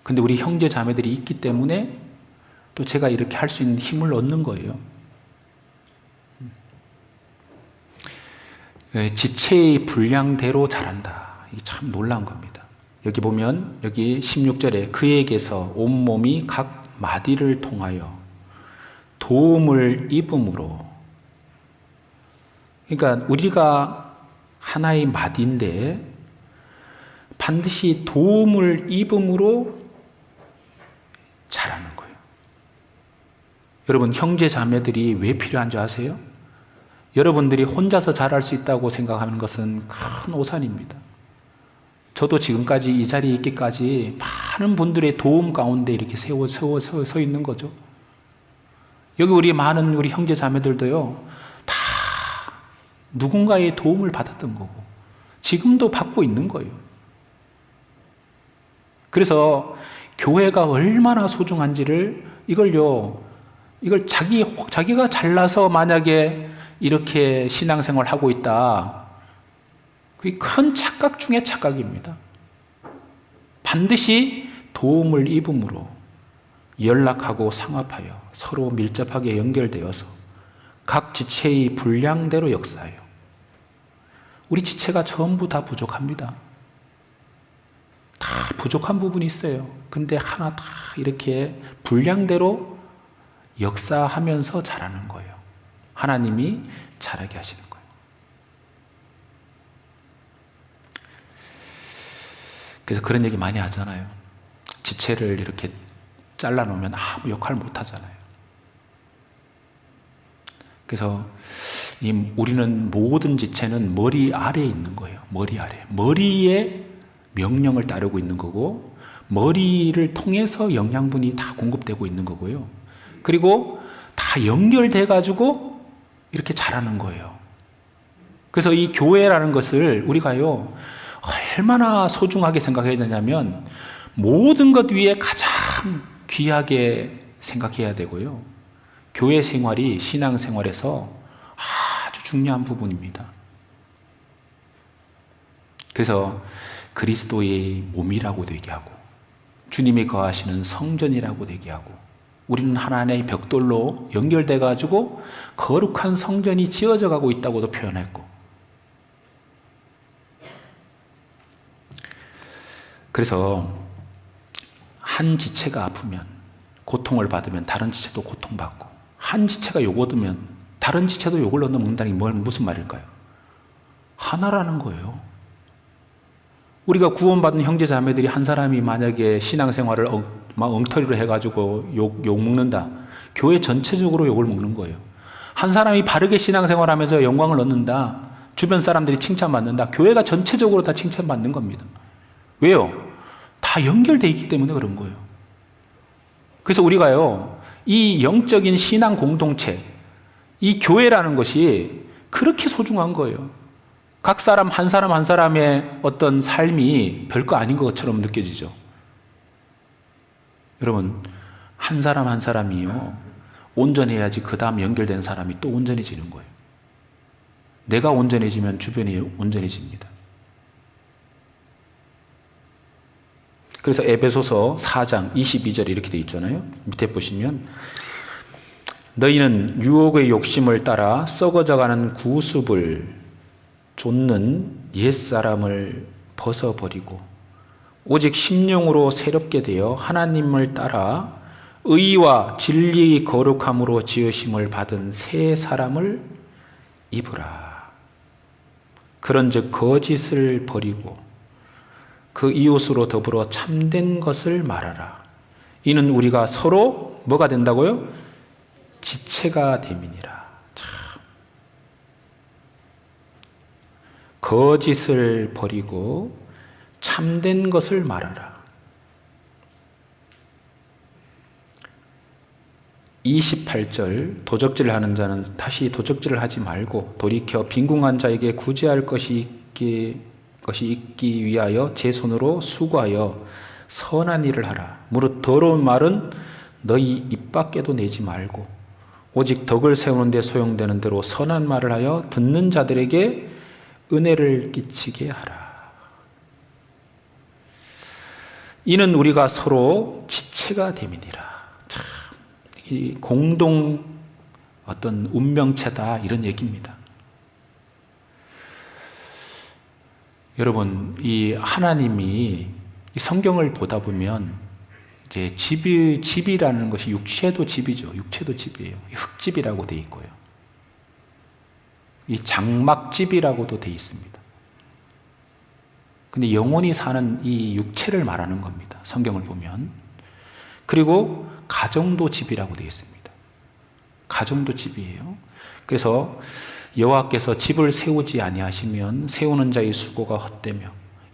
근데 우리 형제 자매들이 있기 때문에 또 제가 이렇게 할 수 있는 힘을 얻는 거예요. 지체의 분량대로 자란다. 이게 참 놀라운 겁니다. 여기 보면, 여기 16절에 그에게서 온몸이 각 마디를 통하여 도움을 입음으로. 그러니까 우리가 하나의 마디인데 반드시 도움을 입음으로 자라는 거예요. 여러분, 형제 자매들이 왜 필요한 줄 아세요? 여러분들이 혼자서 자랄 수 있다고 생각하는 것은 큰 오산입니다. 저도 지금까지 이 자리에 있기까지 많은 분들의 도움 가운데 이렇게 서 있는 거죠. 여기 우리 많은 우리 형제 자매들도요, 다 누군가의 도움을 받았던 거고 지금도 받고 있는 거예요. 그래서 교회가 얼마나 소중한지를 이걸 자기가 잘나서 만약에 이렇게 신앙생활 하고 있다, 그게 큰 착각 중에 착각입니다. 반드시 도움을 입음으로 연락하고 상합하여 서로 밀접하게 연결되어서 각 지체의 분량대로 역사해요. 우리 지체가 전부 다 부족합니다. 다 부족한 부분이 있어요. 근데 하나 다 이렇게 분량대로 역사하면서 자라는 거예요. 하나님이 자라게 하시는 거예요. 그래서 그런 얘기 많이 하잖아요. 지체를 이렇게 잘라놓으면 아무 역할 못 하잖아요. 그래서 우리는 모든 지체는 머리 아래에 있는 거예요. 머리 아래. 머리에 명령을 따르고 있는 거고, 머리를 통해서 영양분이 다 공급되고 있는 거고요. 그리고 다 연결돼 가지고 이렇게 자라는 거예요. 그래서 이 교회라는 것을 우리가요, 얼마나 소중하게 생각해야 되냐면 모든 것 위에 가장 귀하게 생각해야 되고요. 교회 생활이 신앙 생활에서 아주 중요한 부분입니다. 그래서 그리스도의 몸이라고도 얘기하고 주님이 거하시는 성전이라고도 얘기하고, 우리는 하나님의 벽돌로 연결돼 가지고 거룩한 성전이 지어져 가고 있다고도 표현했고, 그래서 한 지체가 아프면, 고통을 받으면 다른 지체도 고통받고, 한 지체가 욕 얻으면 다른 지체도 욕을 얻는다는 게 무슨 말일까요? 하나라는 거예요. 우리가 구원받은 형제 자매들이 한 사람이 만약에 신앙생활을 막 엉터리로 해가지고 욕 먹는다, 교회 전체적으로 욕을 먹는 거예요. 한 사람이 바르게 신앙생활하면서 영광을 얻는다, 주변 사람들이 칭찬받는다, 교회가 전체적으로 다 칭찬받는 겁니다. 왜요? 다 연결되어 있기 때문에 그런 거예요. 그래서 우리가요, 이 영적인 신앙 공동체, 이 교회라는 것이 그렇게 소중한 거예요. 각 사람 한 사람의 어떤 삶이 별거 아닌 것처럼 느껴지죠. 여러분, 한 사람 한 사람이요, 온전해야지 그 다음 연결된 사람이 또 온전해지는 거예요. 내가 온전해지면 주변이 온전해집니다. 그래서 에베소서 4장 22절 이렇게 돼 있잖아요. 밑에 보시면 너희는 유혹의 욕심을 따라 썩어져가는 구습을 좇는 옛사람을 벗어버리고 오직 심령으로 새롭게 되어 하나님을 따라 의와 진리의 거룩함으로 지으심을 받은 새 사람을 입으라. 그런즉 거짓을 버리고 그 이웃으로 더불어 참된 것을 말하라. 이는 우리가 서로 뭐가 된다고요? 지체가 됨이니라. 참. 거짓을 버리고 참된 것을 말하라. 28절 도적질을 하는 자는 다시 도적질을 하지 말고 돌이켜 빈궁한 자에게 구제할 것이 있기 위하여 제 손으로 수고하여 선한 일을 하라. 무릇 더러운 말은 너희 입 밖에도 내지 말고 오직 덕을 세우는 데 소용되는 대로 선한 말을 하여 듣는 자들에게 은혜를 끼치게 하라. 이는 우리가 서로 지체가 됨이니라. 참, 이 공동 어떤 운명체다, 이런 얘기입니다. 여러분, 이 하나님이 이 성경을 보다 보면 이제 집이라는 것이 육체도 집이죠. 육체도 집이에요. 흙집이라고 돼 있고요. 이 장막집이라고도 돼 있습니다. 근데 영혼이 사는 이 육체를 말하는 겁니다. 성경을 보면. 그리고 가정도 집이라고 돼 있습니다. 가정도 집이에요. 그래서 여호와께서 집을 세우지 아니하시면 세우는 자의 수고가 헛되며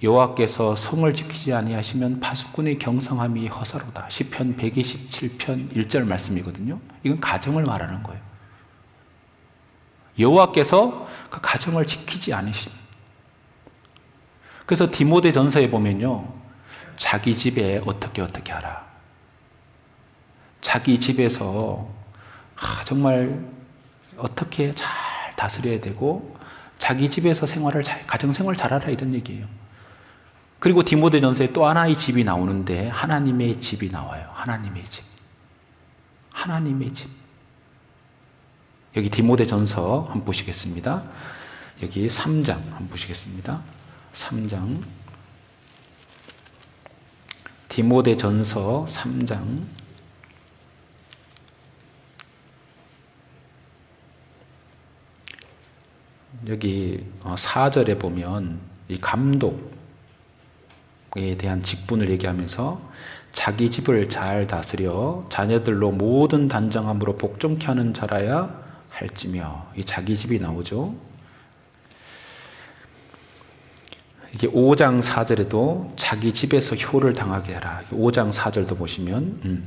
여호와께서 성을 지키지 아니하시면 파수꾼의 경성함이 허사로다. 시편 127편 1절 말씀이거든요. 이건 가정을 말하는 거예요. 여호와께서 그 가정을 지키지 않으십니다. 그래서 디모데전서에 보면요, 자기 집에 어떻게 하라. 자기 집에서 정말 어떻게 잘 다스려야 되고 자기 집에서 가정생활 잘하라, 이런 얘기예요. 그리고 디모데전서에 또 하나의 집이 나오는데 하나님의 집이 나와요. 하나님의 집. 하나님의 집. 여기 디모데전서 한번 보시겠습니다. 여기 3장 한번 보시겠습니다. 3장. 디모데전서 3장. 여기 4절에 보면 이 감독에 대한 직분을 얘기하면서 자기 집을 잘 다스려 자녀들로 모든 단정함으로 복종케 하는 자라야 할지며, 이 자기 집이 나오죠. 이게 5장 4절에도 자기 집에서 효를 당하게 하라. 5장 4절도 보시면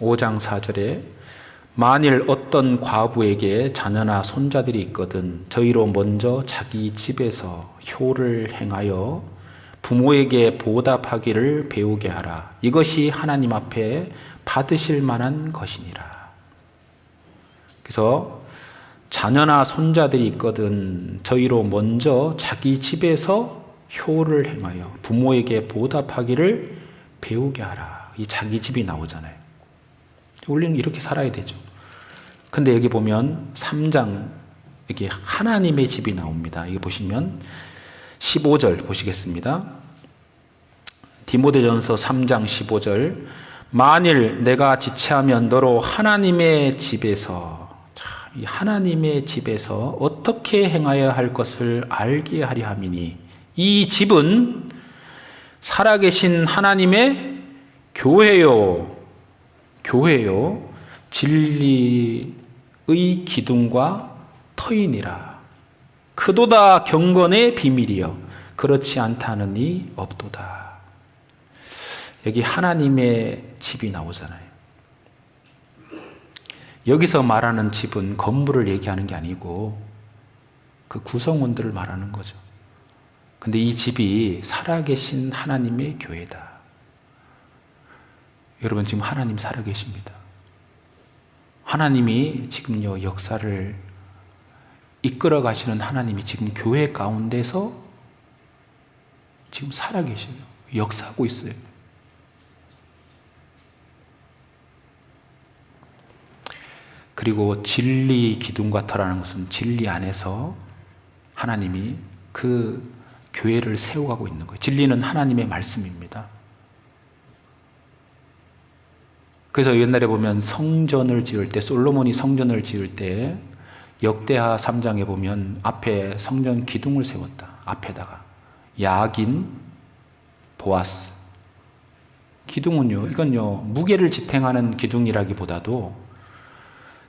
5장 4절에 만일 어떤 과부에게 자녀나 손자들이 있거든 저희로 먼저 자기 집에서 효를 행하여 부모에게 보답하기를 배우게 하라. 이것이 하나님 앞에 받으실 만한 것이니라. 그래서 자녀나 손자들이 있거든 저희로 먼저 자기 집에서 효를 행하여 부모에게 보답하기를 배우게 하라. 이 자기 집이 나오잖아요. 우리는 이렇게 살아야 되죠. 근데 여기 보면 3장 여기 하나님의 집이 나옵니다. 여기 보시면 15절 보시겠습니다. 디모데전서 3장 15절 만일 내가 지체하면 너로 하나님의 집에서, 이 하나님의 집에서 어떻게 행하여야 할 것을 알게 하려 함이니 이 집은 살아계신 하나님의 교회요 교회요 진리의 기둥과 터이니라. 크도다 경건의 비밀이여 그렇지 않다는 이 없도다. 여기 하나님의 집이 나오잖아요. 여기서 말하는 집은 건물을 얘기하는 게 아니고 그 구성원들을 말하는 거죠. 근데 이 집이 살아계신 하나님의 교회다. 여러분 지금 하나님 살아계십니다. 하나님이 지금요 역사를 이끌어 가시는 하나님이 지금 교회 가운데서 지금 살아계셔요. 역사하고 있어요. 그리고 진리 기둥과 터라는 것은 진리 안에서 하나님이 그 교회를 세워가고 있는 거예요. 진리는 하나님의 말씀입니다. 그래서 옛날에 보면 성전을 지을 때, 솔로몬이 성전을 지을 때 역대하 3장에 보면 앞에 성전 기둥을 세웠다. 앞에다가 야긴, 보아스. 기둥은요, 이건요 무게를 지탱하는 기둥이라기보다도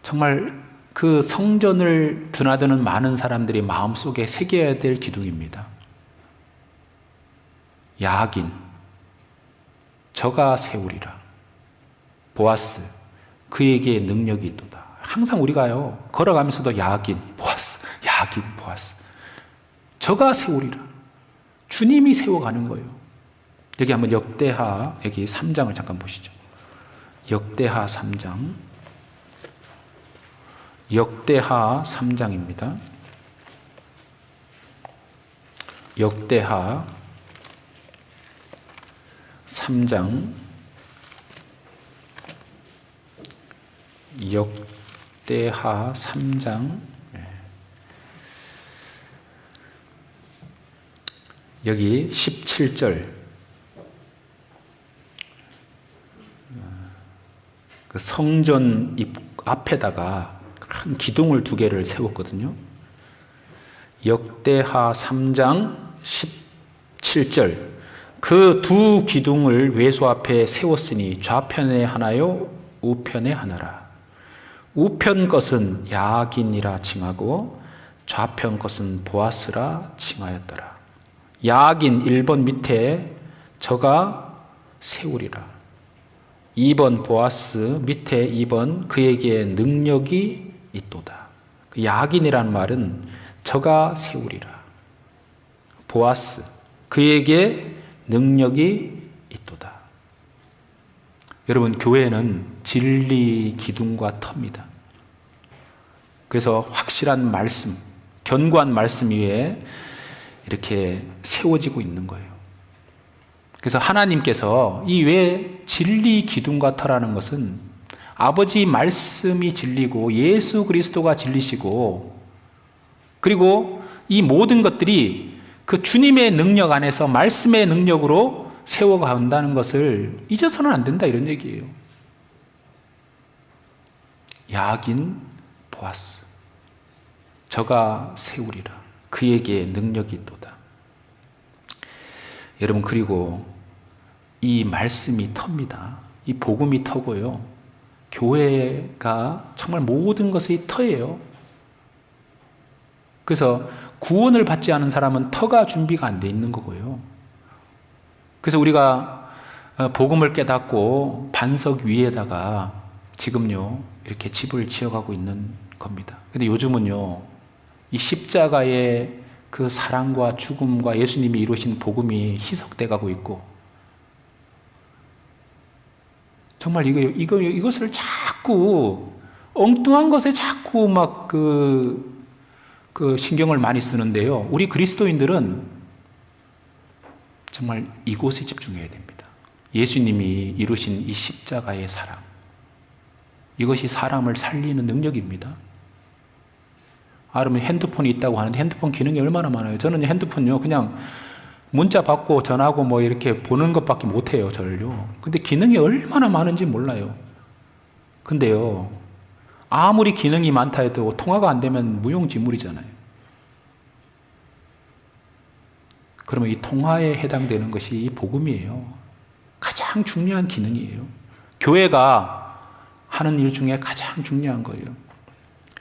정말 그 성전을 드나드는 많은 사람들이 마음속에 새겨야 될 기둥입니다. 야긴, 저가 세우리라. 보아스, 그에게 능력이 있도다. 항상 우리가요 걸어가면서도 야긴, 보아스, 야긴, 보아스. 저가 세우리라. 주님이 세워가는 거예요. 여기 한번 역대하 여기 3장을 잠깐 보시죠. 역대하 3장. 역대하 3장입니다. 역대하 3장. 역대하 3장. 여기 17절. 그 성전 입 앞에다가 큰 기둥을 2개를 세웠거든요. 역대하 3장 17절. 그 2 기둥을 외소 앞에 세웠으니 좌편에 하나요 우편에 하나라. 우편 것은 야긴이라 칭하고 좌편 것은 보아스라 칭하였더라. 야긴 1번 밑에 저가 세우리라. 2번 보아스 밑에 2번 그에게 능력이 있도다. 야긴이라는 말은 저가 세우리라. 보아스 그에게 능력이 있도다. 여러분 교회는 진리 기둥과 터입니다. 그래서 확실한 말씀, 견고한 말씀 위에 이렇게 세워지고 있는 거예요. 그래서 하나님께서 이 왜 진리 기둥과 터라는 것은 아버지 말씀이 진리고 예수 그리스도가 진리시고 그리고 이 모든 것들이 그 주님의 능력 안에서 말씀의 능력으로 세워간다는 것을 잊어서는 안 된다 이런 얘기예요. 야긴 보아스 저가 세우리라. 그에게 능력이 있도다. 여러분 그리고 이 말씀이 터입니다. 이 복음이 터고요. 교회가 정말 모든 것의 터예요. 그래서 구원을 받지 않은 사람은 터가 준비가 안 돼 있는 거고요. 그래서 우리가 복음을 깨닫고 반석 위에다가 지금요 이렇게 집을 지어가고 있는 겁니다. 근데 요즘은요 이 십자가의 그 사랑과 죽음과 예수님이 이루신 복음이 희석돼 가고 있고 정말 이것을 자꾸 엉뚱한 것에 자꾸 막 그 신경을 많이 쓰는데요. 우리 그리스도인들은 정말 이곳에 집중해야 됩니다. 예수님이 이루신 이 십자가의 사랑. 이것이 사람을 살리는 능력입니다. 그러면 핸드폰이 있다고 하는데 핸드폰 기능이 얼마나 많아요. 저는 핸드폰요 그냥 문자 받고 전화하고 뭐 이렇게 보는 것밖에 못해요. 저를요. 근데 기능이 얼마나 많은지 몰라요. 근데요 아무리 기능이 많다 해도 통화가 안 되면 무용지물이잖아요. 그러면 이 통화에 해당되는 것이 이 복음이에요. 가장 중요한 기능이에요. 교회가 하는 일 중에 가장 중요한 거예요.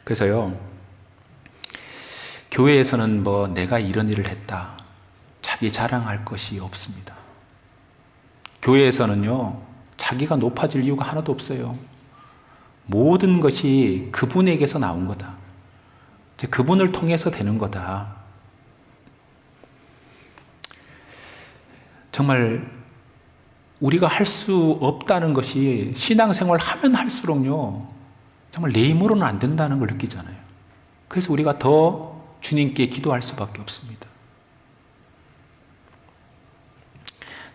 그래서요, 교회에서는 뭐 내가 이런 일을 했다, 자기 자랑할 것이 없습니다. 교회에서는요, 자기가 높아질 이유가 하나도 없어요. 모든 것이 그분에게서 나온 거다. 그분을 통해서 되는 거다. 정말 우리가 할 수 없다는 것이 신앙생활 하면 할수록요, 정말 내 힘으로는 안 된다는 걸 느끼잖아요. 그래서 우리가 더 주님께 기도할 수밖에 없습니다.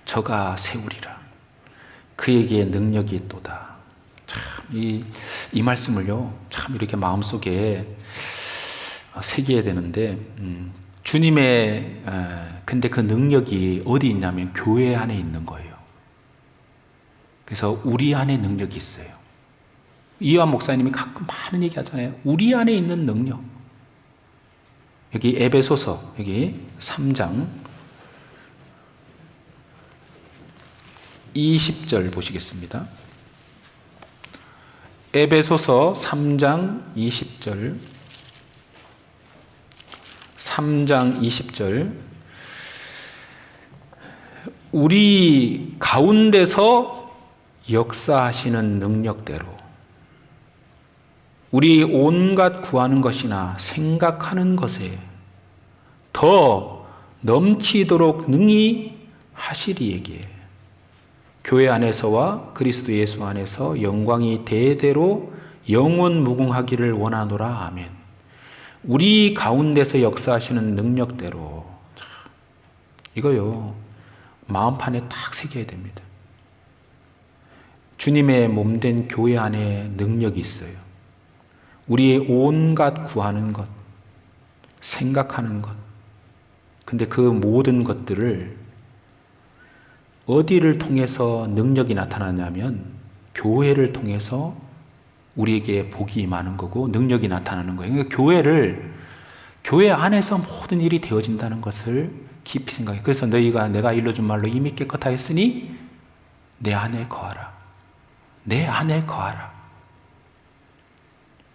저가 세우리라. 그에게 능력이 있도다. 참, 이 말씀을요, 참 이렇게 마음속에 새겨야 되는데, 주님의, 근데 그 능력이 어디 있냐면 교회 안에 있는 거예요. 그래서 우리 안에 능력이 있어요. 이완 목사님이 가끔 많은 얘기 하잖아요. 우리 안에 있는 능력. 여기 에베소서, 여기 3장 20절 보시겠습니다. 에베소서 3장 20절. 3장 20절. 우리 가운데서 역사하시는 능력대로 우리 온갖 구하는 것이나 생각하는 것에 더 넘치도록 능히 하시리에게 교회 안에서와 그리스도 예수 안에서 영광이 대대로 영원 무궁하기를 원하노라. 아멘. 우리 가운데서 역사하시는 능력대로, 이거요, 마음판에 딱 새겨야 됩니다. 주님의 몸된 교회 안에 능력이 있어요. 우리의 온갖 구하는 것, 생각하는 것. 근데 그 모든 것들을 어디를 통해서 능력이 나타나냐면 교회를 통해서 우리에게 복이 임하는 거고 능력이 나타나는 거예요. 그러니까 교회 안에서 모든 일이 되어진다는 것을 깊이 생각해요. 그래서 내가 일러준 말로 이미 깨끗하였으니 내 안에 거하라. 내 안에 거하라.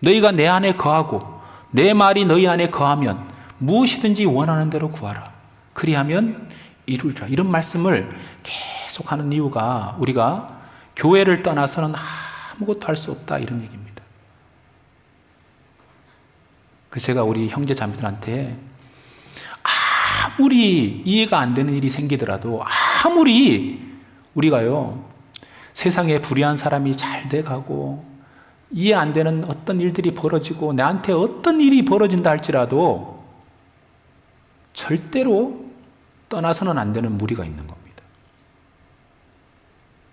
너희가 내 안에 거하고 내 말이 너희 안에 거하면 무엇이든지 원하는 대로 구하라. 그리하면 이루리라. 이런 말씀을 계속 하는 이유가 우리가 교회를 떠나서는 아무것도 할 수 없다, 이런 얘기입니다. 그래서 제가 우리 형제 자매들한테 아무리 이해가 안 되는 일이 생기더라도, 아무리 우리가요 세상에 불의한 사람이 잘 돼가고 이해 안 되는 어떤 일들이 벌어지고 나한테 어떤 일이 벌어진다 할지라도 절대로 떠나서는 안 되는 무리가 있는 겁니다.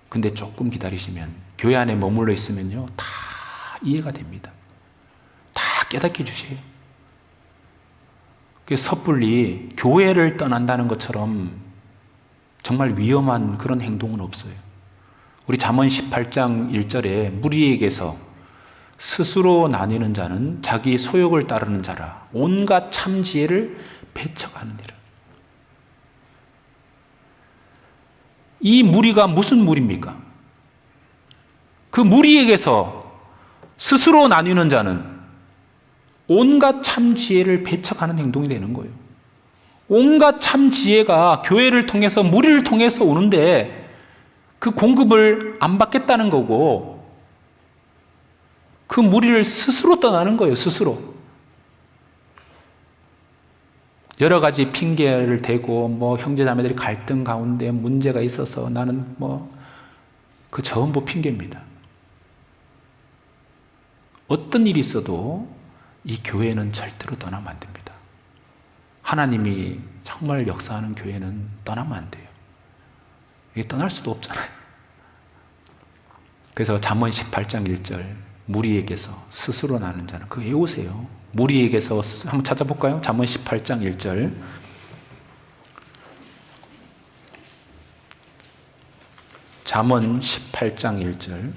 근데 조금 기다리시면, 교회 안에 머물러 있으면요, 다 이해가 됩니다. 다 깨닫게 해주세요. 섣불리 교회를 떠난다는 것처럼 정말 위험한 그런 행동은 없어요. 우리 잠언 18장 1절에 무리에게서 스스로 나뉘는 자는 자기 소욕을 따르는 자라 온갖 참 지혜를 배척하느니라. 이 무리가 무슨 무리입니까? 그 무리에게서 스스로 나뉘는 자는 온갖 참 지혜를 배척하는 행동이 되는 거예요. 온갖 참 지혜가 교회를 통해서, 무리를 통해서 오는데 그 공급을 안 받겠다는 거고, 그 무리를 스스로 떠나는 거예요. 스스로. 여러 가지 핑계를 대고 형제자매들이 갈등 가운데 문제가 있어서 나는 그 전부 핑계입니다. 어떤 일이 있어도 이 교회는 절대로 떠나면 안 됩니다. 하나님이 정말 역사하는 교회는 떠나면 안 돼요. 이게 떠날 수도 없잖아요. 그래서 잠언 18장 1절, 무리에게서 스스로 나는 자는, 그거 외우세요. 무리에게서 한번 찾아볼까요? 잠언 18장 1절. 잠언 18장 1절.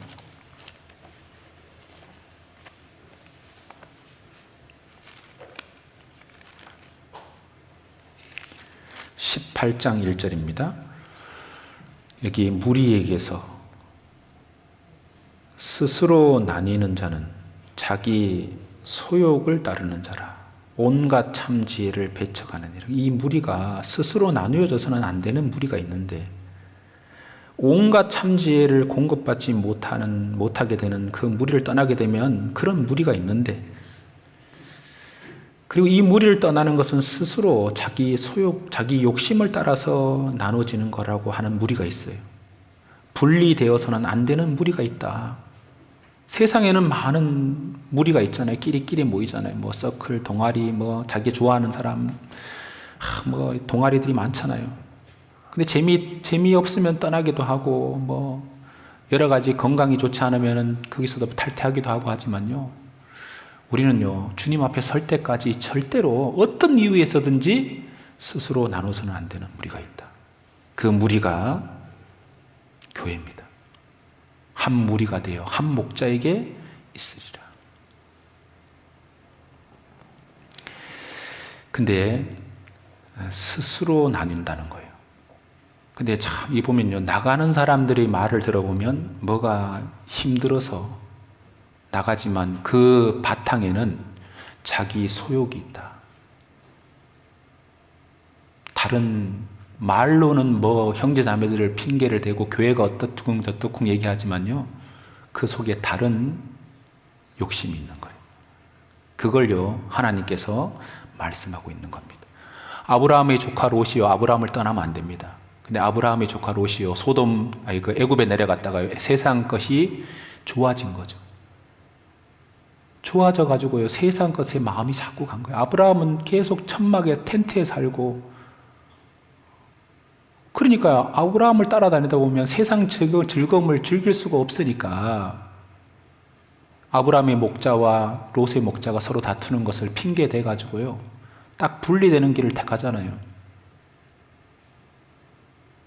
(18장 1절입니다) 여기 무리에게서 스스로 나뉘는 자는 자기 소욕을 따르는 자라. 온갖 참 지혜를 배척하는 이라. 이 무리가 스스로 나누어져서는 안 되는 무리가 있는데, 온갖 참 지혜를 공급받지 못하게 되는 그 무리를 떠나게 되면 그런 무리가 있는데, 그리고 이 무리를 떠나는 것은 스스로 자기 소욕, 자기 욕심을 따라서 나눠지는 거라고 하는 무리가 있어요. 분리되어서는 안 되는 무리가 있다. 세상에는 많은 무리가 있잖아요. 끼리끼리 모이잖아요. 뭐 서클, 동아리, 뭐 자기 좋아하는 사람, 뭐 동아리들이 많잖아요. 근데 재미없으면 떠나기도 하고, 뭐 여러 가지 건강이 좋지 않으면 거기서도 탈퇴하기도 하고 하지만요. 우리는요, 주님 앞에 설 때까지 절대로 어떤 이유에서든지 스스로 나눠서는 안 되는 무리가 있다. 그 무리가 교회입니다. 한 무리가 되어 한 목자에게 있으리라. 근데 스스로 나뉜다는 거예요. 근데 참 이 보면요, 나가는 사람들의 말을 들어보면 뭐가 힘들어서 나가지만 그 바탕에는 자기 소욕이 있다. 다른 말로는 뭐 형제자매들을 핑계를 대고 교회가 어떻쿵 저떻쿵 얘기하지만요, 그 속에 다른 욕심이 있는 거예요. 그걸요, 하나님께서 말씀하고 있는 겁니다. 아브라함의 조카 롯이요, 아브라함을 떠나면 안 됩니다. 근데 아브라함의 조카 롯이요, 그 애굽에 내려갔다가 세상 것이 좋아진 거죠. 좋아져 가지고요, 세상 것에 마음이 자꾸 간 거예요. 아브라함은 계속 천막에 텐트에 살고, 그러니까 아브라함을 따라다니다 보면 세상 즐거움을 즐길 수가 없으니까 아브라함의 목자와 롯의 목자가 서로 다투는 것을 핑계 대 가지고요, 딱 분리되는 길을 택하잖아요.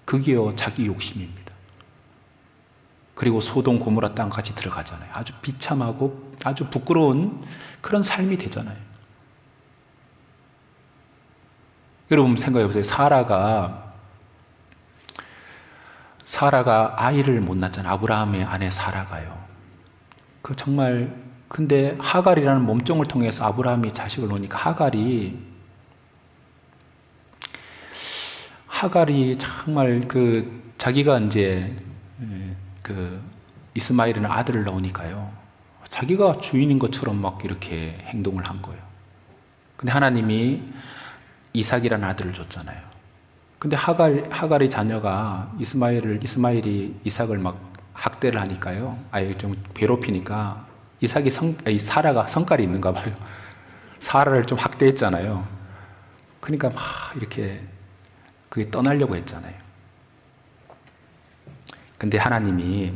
그게요, 자기 욕심입니다. 그리고 소돔 고모라 땅까지 들어가잖아요. 아주 비참하고 아주 부끄러운 그런 삶이 되잖아요. 여러분 생각해 보세요. 사라가 아이를 못 낳잖아요. 아브라함의 아내 사라가요. 그 정말, 근데 하갈이라는 몸종을 통해서 아브라함이 자식을 놓으니까 하갈이 정말 자기가 이제 이스마엘이라는 아들을 낳으니까요, 자기가 주인인 것처럼 막 이렇게 행동을 한 거예요. 근데 하나님이 이삭이라는 아들을 줬잖아요. 근데 하갈의 자녀가 이스마엘이 이삭을 막 학대를 하니까요, 좀 괴롭히니까 사라가 성깔이 있는가 봐요. 사라를 좀 학대했잖아요. 그러니까 막 이렇게 그게 떠나려고 했잖아요. 근데 하나님이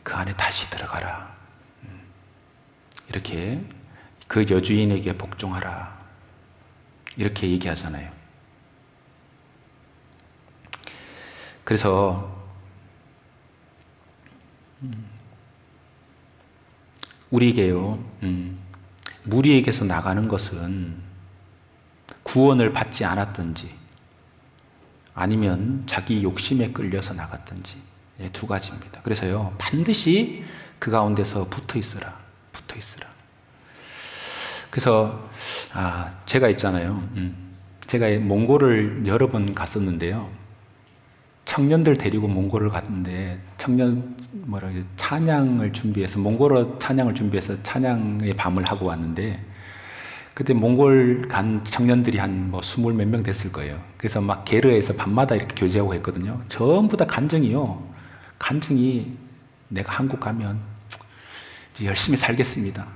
그 안에 다시 들어가라, 이렇게 그 여주인에게 복종하라, 이렇게 얘기하잖아요. 그래서 우리에게요, 무리에게서 나가는 것은 구원을 받지 않았든지 아니면 자기 욕심에 끌려서 나갔든지, 두 가지입니다. 그래서요, 반드시 그 가운데서 붙어 있으라. 그래서 제가 있잖아요, 제가 몽골을 여러 번 갔었는데요, 청년들 데리고 몽골을 갔는데 찬양을 준비해서, 몽골어 찬양을 준비해서 찬양의 밤을 하고 왔는데, 그때 몽골 간 청년들이 한 20 몇 명 됐을 거예요. 그래서 막 게르에서 밤마다 이렇게 교제하고 했거든요. 전부 다 간증이 내가 한국 가면 이제 열심히 살겠습니다.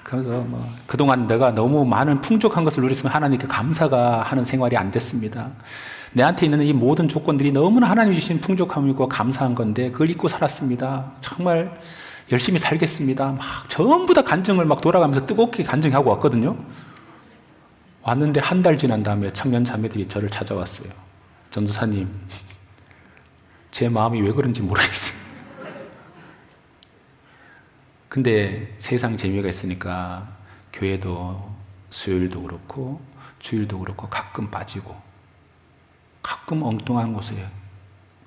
그래서 그동안 내가 너무 많은 풍족한 것을 누렸으면 하나님께 감사가 하는 생활이 안 됐습니다. 내한테 있는 이 모든 조건들이 너무나 하나님 주신 풍족함이고 감사한 건데 그걸 잊고 살았습니다. 정말 열심히 살겠습니다. 막 전부 다 간증을 막 돌아가면서 뜨겁게 간증하고 왔거든요. 왔는데 한 달 지난 다음에 청년 자매들이 저를 찾아왔어요. 전도사님, 제 마음이 왜 그런지 모르겠어요. 근데 세상 재미가 있으니까 교회도 수요일도 그렇고 주일도 그렇고 가끔 빠지고, 가끔 엉뚱한 곳에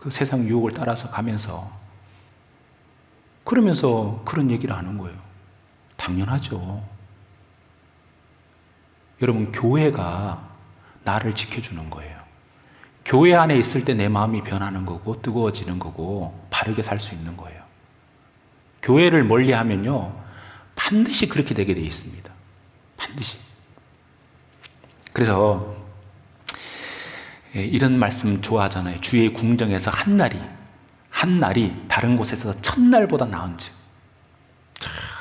그 세상 유혹을 따라서 가면서 그러면서 그런 얘기를 하는 거예요. 당연하죠. 여러분, 교회가 나를 지켜주는 거예요. 교회 안에 있을 때 내 마음이 변하는 거고 뜨거워지는 거고 바르게 살 수 있는 거예요. 교회를 멀리하면요 반드시 그렇게 되게 돼 있습니다. 반드시. 그래서 이런 말씀 좋아하잖아요. 주의 궁정에서 한 날이 다른 곳에서 첫날보다 나은즉.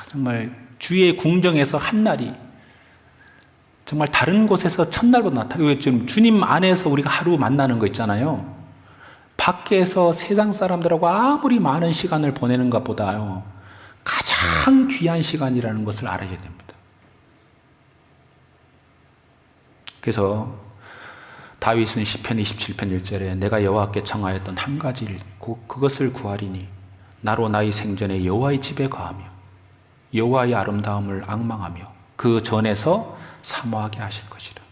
정말 주의 궁정에서 한 날이 정말 다른 곳에서 첫날보다 낫다. 지금 주님 안에서 우리가 하루 만나는 거 있잖아요. 밖에서 세상 사람들하고 아무리 많은 시간을 보내는 것보다요 가장 귀한 시간이라는 것을 알아야 됩니다. 그래서 다윗은 시편 27편 1절에 내가 여호와께 청하였던 한 가지를 그것을 구하리니 나로 나의 생전에 여호와의 집에 거하며 여호와의 아름다움을 앙망하며 그 전에서 사모하게 하실 것이라.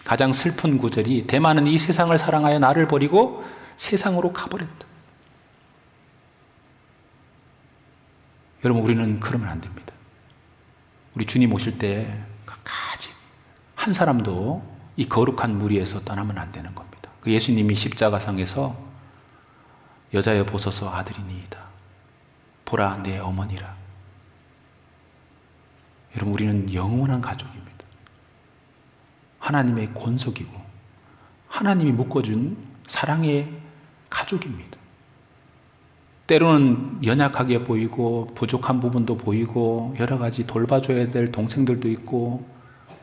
가장 슬픈 구절이 대만은 이 세상을 사랑하여 나를 버리고 세상으로 가버렸다. 여러분, 우리는 그러면 안 됩니다. 우리 주님 오실 때 끝까지 한 사람도 이 거룩한 무리에서 떠나면 안 되는 겁니다. 그 예수님이 십자가상에서 여자여 보소서 아들이니이다. 보라 내 어머니라. 여러분, 우리는 영원한 가족입니다. 하나님의 권속이고 하나님이 묶어준 사랑의 가족입니다. 때로는 연약하게 보이고 부족한 부분도 보이고 여러 가지 돌봐줘야 될 동생들도 있고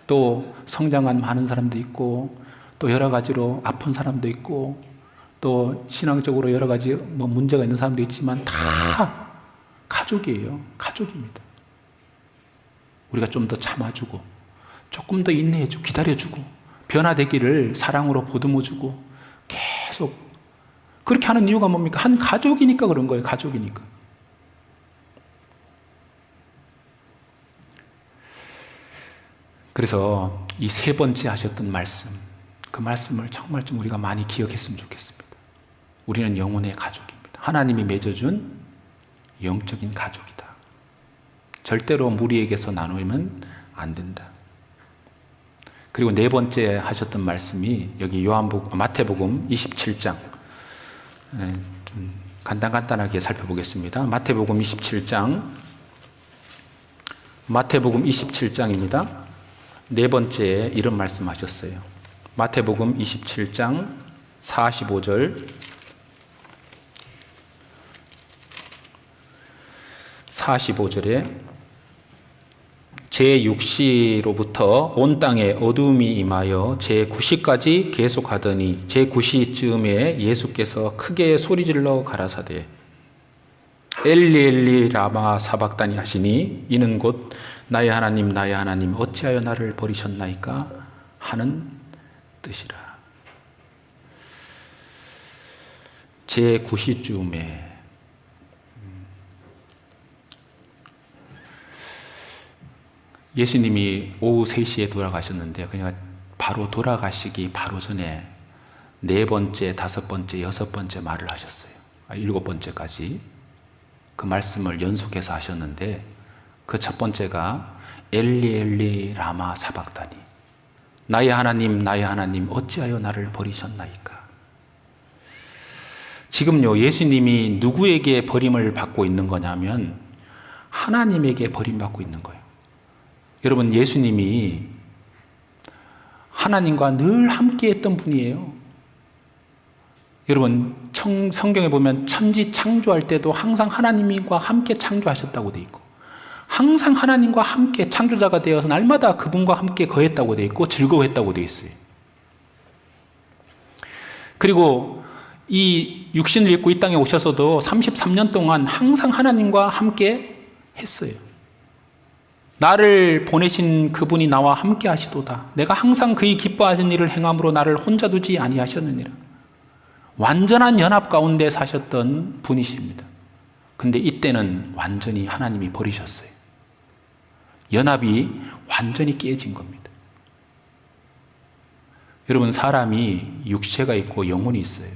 또 성장한 많은 사람도 있고 또 여러 가지로 아픈 사람도 있고 또 신앙적으로 여러 가지 문제가 있는 사람도 있지만 다 가족이에요. 가족입니다. 우리가 좀 더 참아주고 조금 더 인내해주고 기다려주고 변화되기를 사랑으로 보듬어주고 계속 그렇게 하는 이유가 뭡니까? 한 가족이니까 그런 거예요. 가족이니까. 그래서 이 세 번째 하셨던 말씀, 그 말씀을 정말 좀 우리가 많이 기억했으면 좋겠습니다. 우리는 영혼의 가족입니다. 하나님이 맺어준 영적인 가족이다. 절대로 무리에게서 나누면 안 된다. 그리고 네 번째 하셨던 말씀이 여기 마태복음 27장 좀 간단하게 살펴보겠습니다. 마태복음 27장입니다. 네 번째 이런 말씀 하셨어요. 마태복음 27장 45절 45절에 제6시로부터 온 땅에 어두움이 임하여 제9시까지 계속하더니 제9시쯤에 예수께서 크게 소리질러 가라사대 엘리 엘리 라마 사박다니 하시니 이는 곧 나의 하나님 어찌하여 나를 버리셨나이까 하는 뜻이라. 제9시쯤에 예수님이 오후 3시에 돌아가셨는데 그냥 바로 돌아가시기 바로 전에 네 번째, 다섯 번째, 여섯 번째 말을 하셨어요. 일곱 번째까지 그 말씀을 연속해서 하셨는데 그 첫 번째가 엘리 엘리 라마 사박다니 나의 하나님 어찌하여 나를 버리셨나이까. 지금요 예수님이 누구에게 버림을 받고 있는 거냐면 하나님에게 버림받고 있는 거예요. 여러분, 예수님이 하나님과 늘 함께 했던 분이에요. 여러분, 성경에 보면 천지 창조할 때도 항상 하나님과 함께 창조하셨다고 돼 있고 항상 하나님과 함께 창조자가 되어서 날마다 그분과 함께 거했다고 돼 있고 즐거워했다고 돼 있어요. 그리고 이 육신을 입고 이 땅에 오셔서도 33년 동안 항상 하나님과 함께 했어요. 나를 보내신 그분이 나와 함께 하시도다. 내가 항상 그의 기뻐하신 일을 행함으로 나를 혼자 두지 아니하셨느니라. 완전한 연합 가운데 사셨던 분이십니다. 근데 이때는 완전히 하나님이 버리셨어요. 연합이 완전히 깨진 겁니다. 여러분, 사람이 육체가 있고 영혼이 있어요.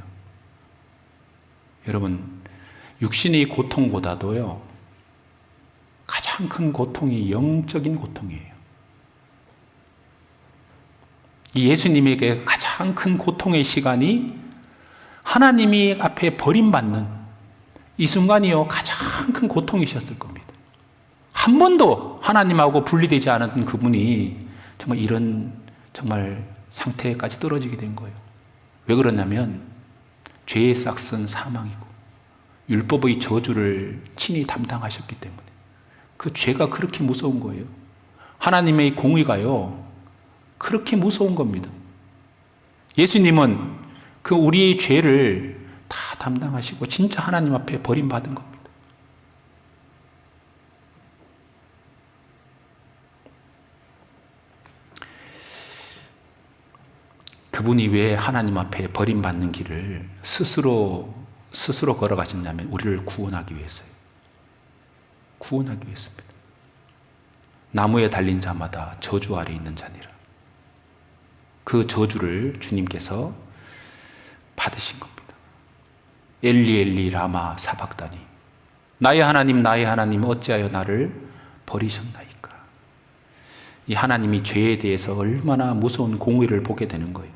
여러분, 육신의 고통보다도요, 가장 큰 고통이 영적인 고통이에요. 이 예수님에게 가장 큰 고통의 시간이 하나님이 앞에 버림받는 이 순간이요, 가장 큰 고통이셨을 겁니다. 한 번도 하나님하고 분리되지 않은 그분이 정말 이런 정말 상태까지 떨어지게 된 거예요. 왜 그러냐면 죄의 싹은 사망이고 율법의 저주를 친히 담당하셨기 때문에 그 죄가 그렇게 무서운 거예요. 하나님의 공의가요, 그렇게 무서운 겁니다. 예수님은 그 우리의 죄를 다 담당하시고 진짜 하나님 앞에 버림받은 겁니다. 그분이 왜 하나님 앞에 버림받는 길을 스스로 걸어가셨냐면 우리를 구원하기 위해서요. 구원하기 위해서입니다. 나무에 달린 자마다 저주 아래 있는 자니라. 그 저주를 주님께서 받으신 겁니다. 엘리 엘리 라마 사박다니, 나의 하나님 어찌하여 나를 버리셨나이까. 이 하나님이 죄에 대해서 얼마나 무서운 공의를 보게 되는 거예요.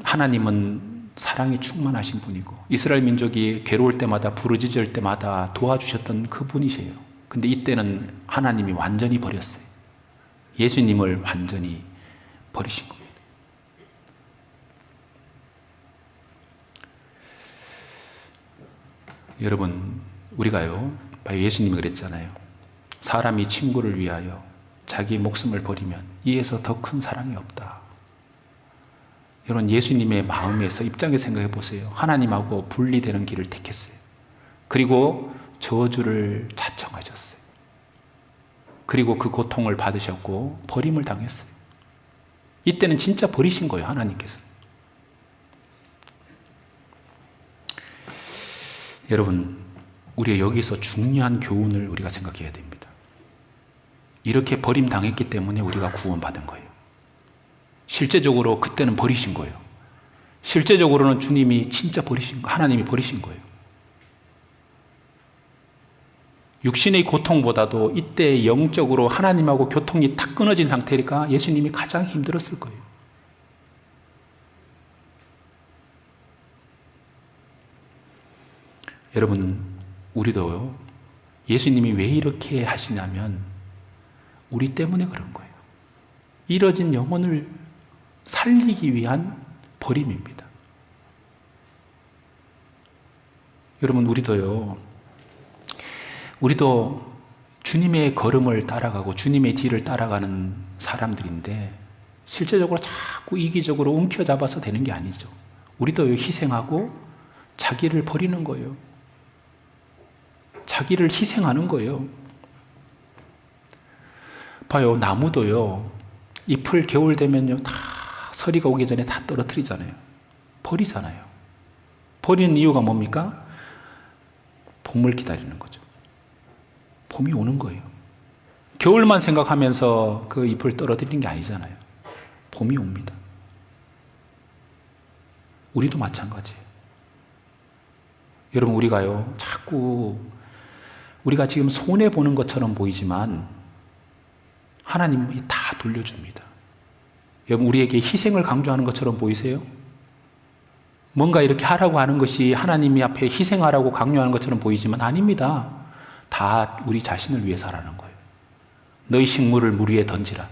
하나님은 사랑이 충만하신 분이고 이스라엘 민족이 괴로울 때마다 부르짖을 때마다 도와주셨던 그분이세요. 근데 이때는 하나님이 완전히 버렸어요. 예수님을 완전히 버리신 겁니다. 여러분, 우리가요, 예수님이 그랬잖아요. 사람이 친구를 위하여 자기 목숨을 버리면 이에서 더 큰 사랑이 없다. 여러분, 예수님의 마음에서 입장에 생각해 보세요. 하나님하고 분리되는 길을 택했어요. 그리고 저주를 자청하셨어요. 그리고 그 고통을 받으셨고 버림을 당했어요. 이때는 진짜 버리신 거예요, 하나님께서. 여러분, 우리가 여기서 중요한 교훈을 우리가 생각해야 됩니다. 이렇게 버림당했기 때문에 우리가 구원받은 거예요. 실제적으로 그때는 버리신 거예요. 실제적으로는 주님이 진짜 하나님이 버리신 거예요. 육신의 고통보다도 이때 영적으로 하나님하고 교통이 탁 끊어진 상태니까 예수님이 가장 힘들었을 거예요. 여러분, 우리도 예수님이 왜 이렇게 하시냐면 우리 때문에 그런 거예요. 잃어진 영혼을 살리기 위한 버림입니다. 여러분, 우리도 주님의 걸음을 따라가고 주님의 뒤를 따라가는 사람들인데 실제적으로 자꾸 이기적으로 움켜잡아서 되는 게 아니죠. 우리도 희생하고 자기를 버리는 거예요. 자기를 희생하는 거예요. 봐요, 나무도요, 잎을 겨울 되면요, 다 서리가 오기 전에 다 떨어뜨리잖아요. 버리잖아요. 버리는 이유가 뭡니까? 봄을 기다리는 거죠. 봄이 오는 거예요. 겨울만 생각하면서 그 잎을 떨어뜨리는 게 아니잖아요. 봄이 옵니다. 우리도 마찬가지예요. 여러분, 우리가요, 자꾸 우리가 지금 손해보는 것처럼 보이지만 하나님이 다 돌려줍니다. 여러분, 우리에게 희생을 강조하는 것처럼 보이세요? 뭔가 이렇게 하라고 하는 것이 하나님이 앞에 희생하라고 강요하는 것처럼 보이지만 아닙니다. 다 우리 자신을 위해서라는 거예요. 너희 식물을 물 위에 던지라.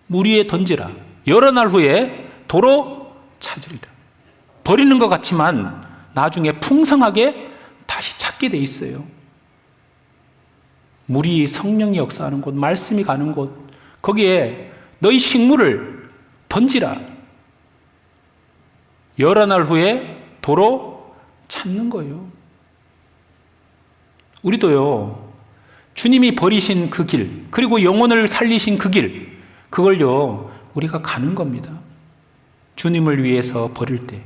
물 위에 던지라. 여러 날 후에 도로 찾으리라. 버리는 것 같지만 나중에 풍성하게 다시 찾게 돼 있어요. 물이 성령이 역사하는 곳, 말씀이 가는 곳, 거기에 너희 식물을 던지라. 여러 날 후에 도로 찾는 거예요. 우리도요, 주님이 버리신 그 길, 그리고 영혼을 살리신 그 길, 그걸요, 우리가 가는 겁니다. 주님을 위해서 버릴 때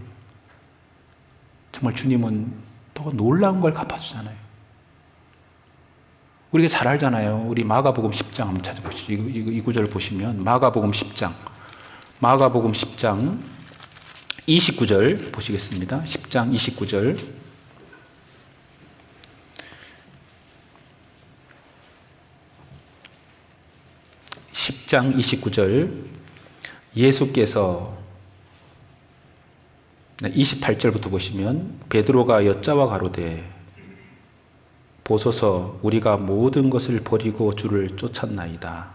정말 주님은 더 놀라운 걸 갚아주잖아요. 우리가 잘 알잖아요. 우리 마가복음 10장 한번 찾아보시죠. 이 구절을 보시면 마가복음 10장 29절 보시겠습니다. 10장 29절. (10장 29절) 예수께서 28절부터 보시면 베드로가 여짜와 가로되 보소서 우리가 모든 것을 버리고 주를 쫓았나이다.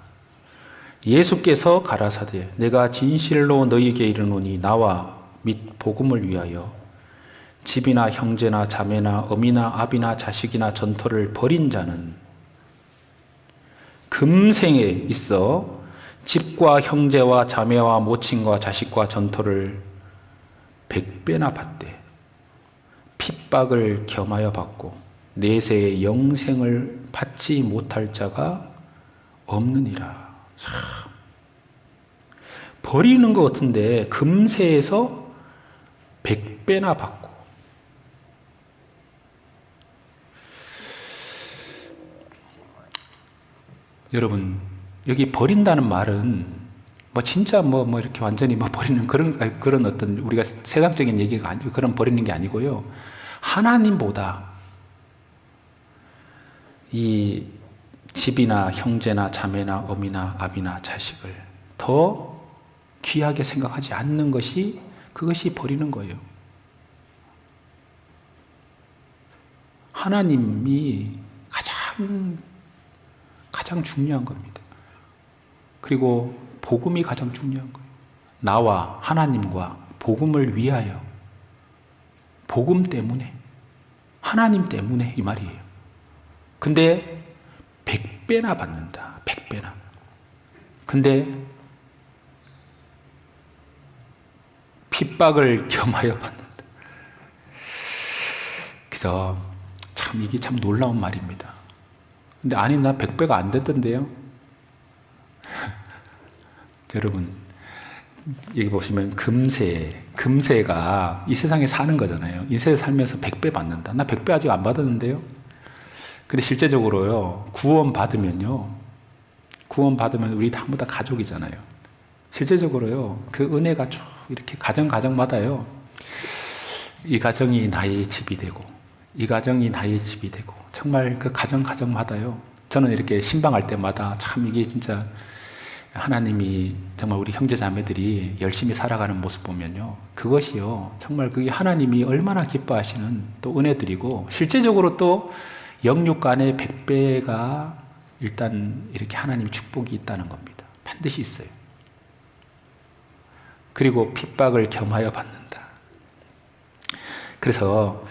예수께서 가라사대 내가 진실로 너희에게 이르노니 나와 및 복음을 위하여 집이나 형제나 자매나 어미나 아비나 자식이나 전토를 벌인 자는 금생에 있어 집과 형제와 자매와 모친과 자식과 전토를 100배나 받되 핍박을 겸하여 받고 내세의 영생을 받지 못할 자가 없느니라. 참. 버리는 것 같은데 금세에서 100배나 받고. 여러분, 여기 버린다는 말은 진짜 이렇게 완전히 버리는 그런 어떤 우리가 세상적인 얘기가 아니고 그런 버리는 게 아니고요. 하나님보다 이 집이나 형제나 자매나 어미나 아비나 자식을 더 귀하게 생각하지 않는 것이 그것이 버리는 거예요. 하나님이 가장 중요한 겁니다. 그리고 복음이 가장 중요한 거예요. 나와 하나님과 복음을 위하여 복음 때문에 하나님 때문에 이 말이에요. 근데 100배나 받는다. 100배나. 근데 핍박을 겸하여 받는다. 그래서 이게 참 놀라운 말입니다. 근데 아니 나 100배가 안 됐던데요. 여러분 여기 보시면 금세가 이 세상에 사는 거잖아요. 이 세상에 살면서 100배 받는다. 나 100배 아직 안 받았는데요. 근데 실제적으로요, 구원 받으면 우리 전부 다 가족이잖아요. 실제적으로요, 그 은혜가 쭉 이렇게 가정마다요, 이 가정이 나의 집이 되고, 이 가정이 나의 집이 되고, 정말 그 가정마다요, 저는 이렇게 신방할 때마다 참 이게 진짜 하나님이 정말 우리 형제자매들이 열심히 살아가는 모습 보면요, 그것이요, 정말 그게 하나님이 얼마나 기뻐하시는 또 은혜들이고, 실제적으로 또 영육 간의 100배가 일단 이렇게 하나님의 축복이 있다는 겁니다. 반드시 있어요. 그리고 핍박을 겸하여 받는다. 그래서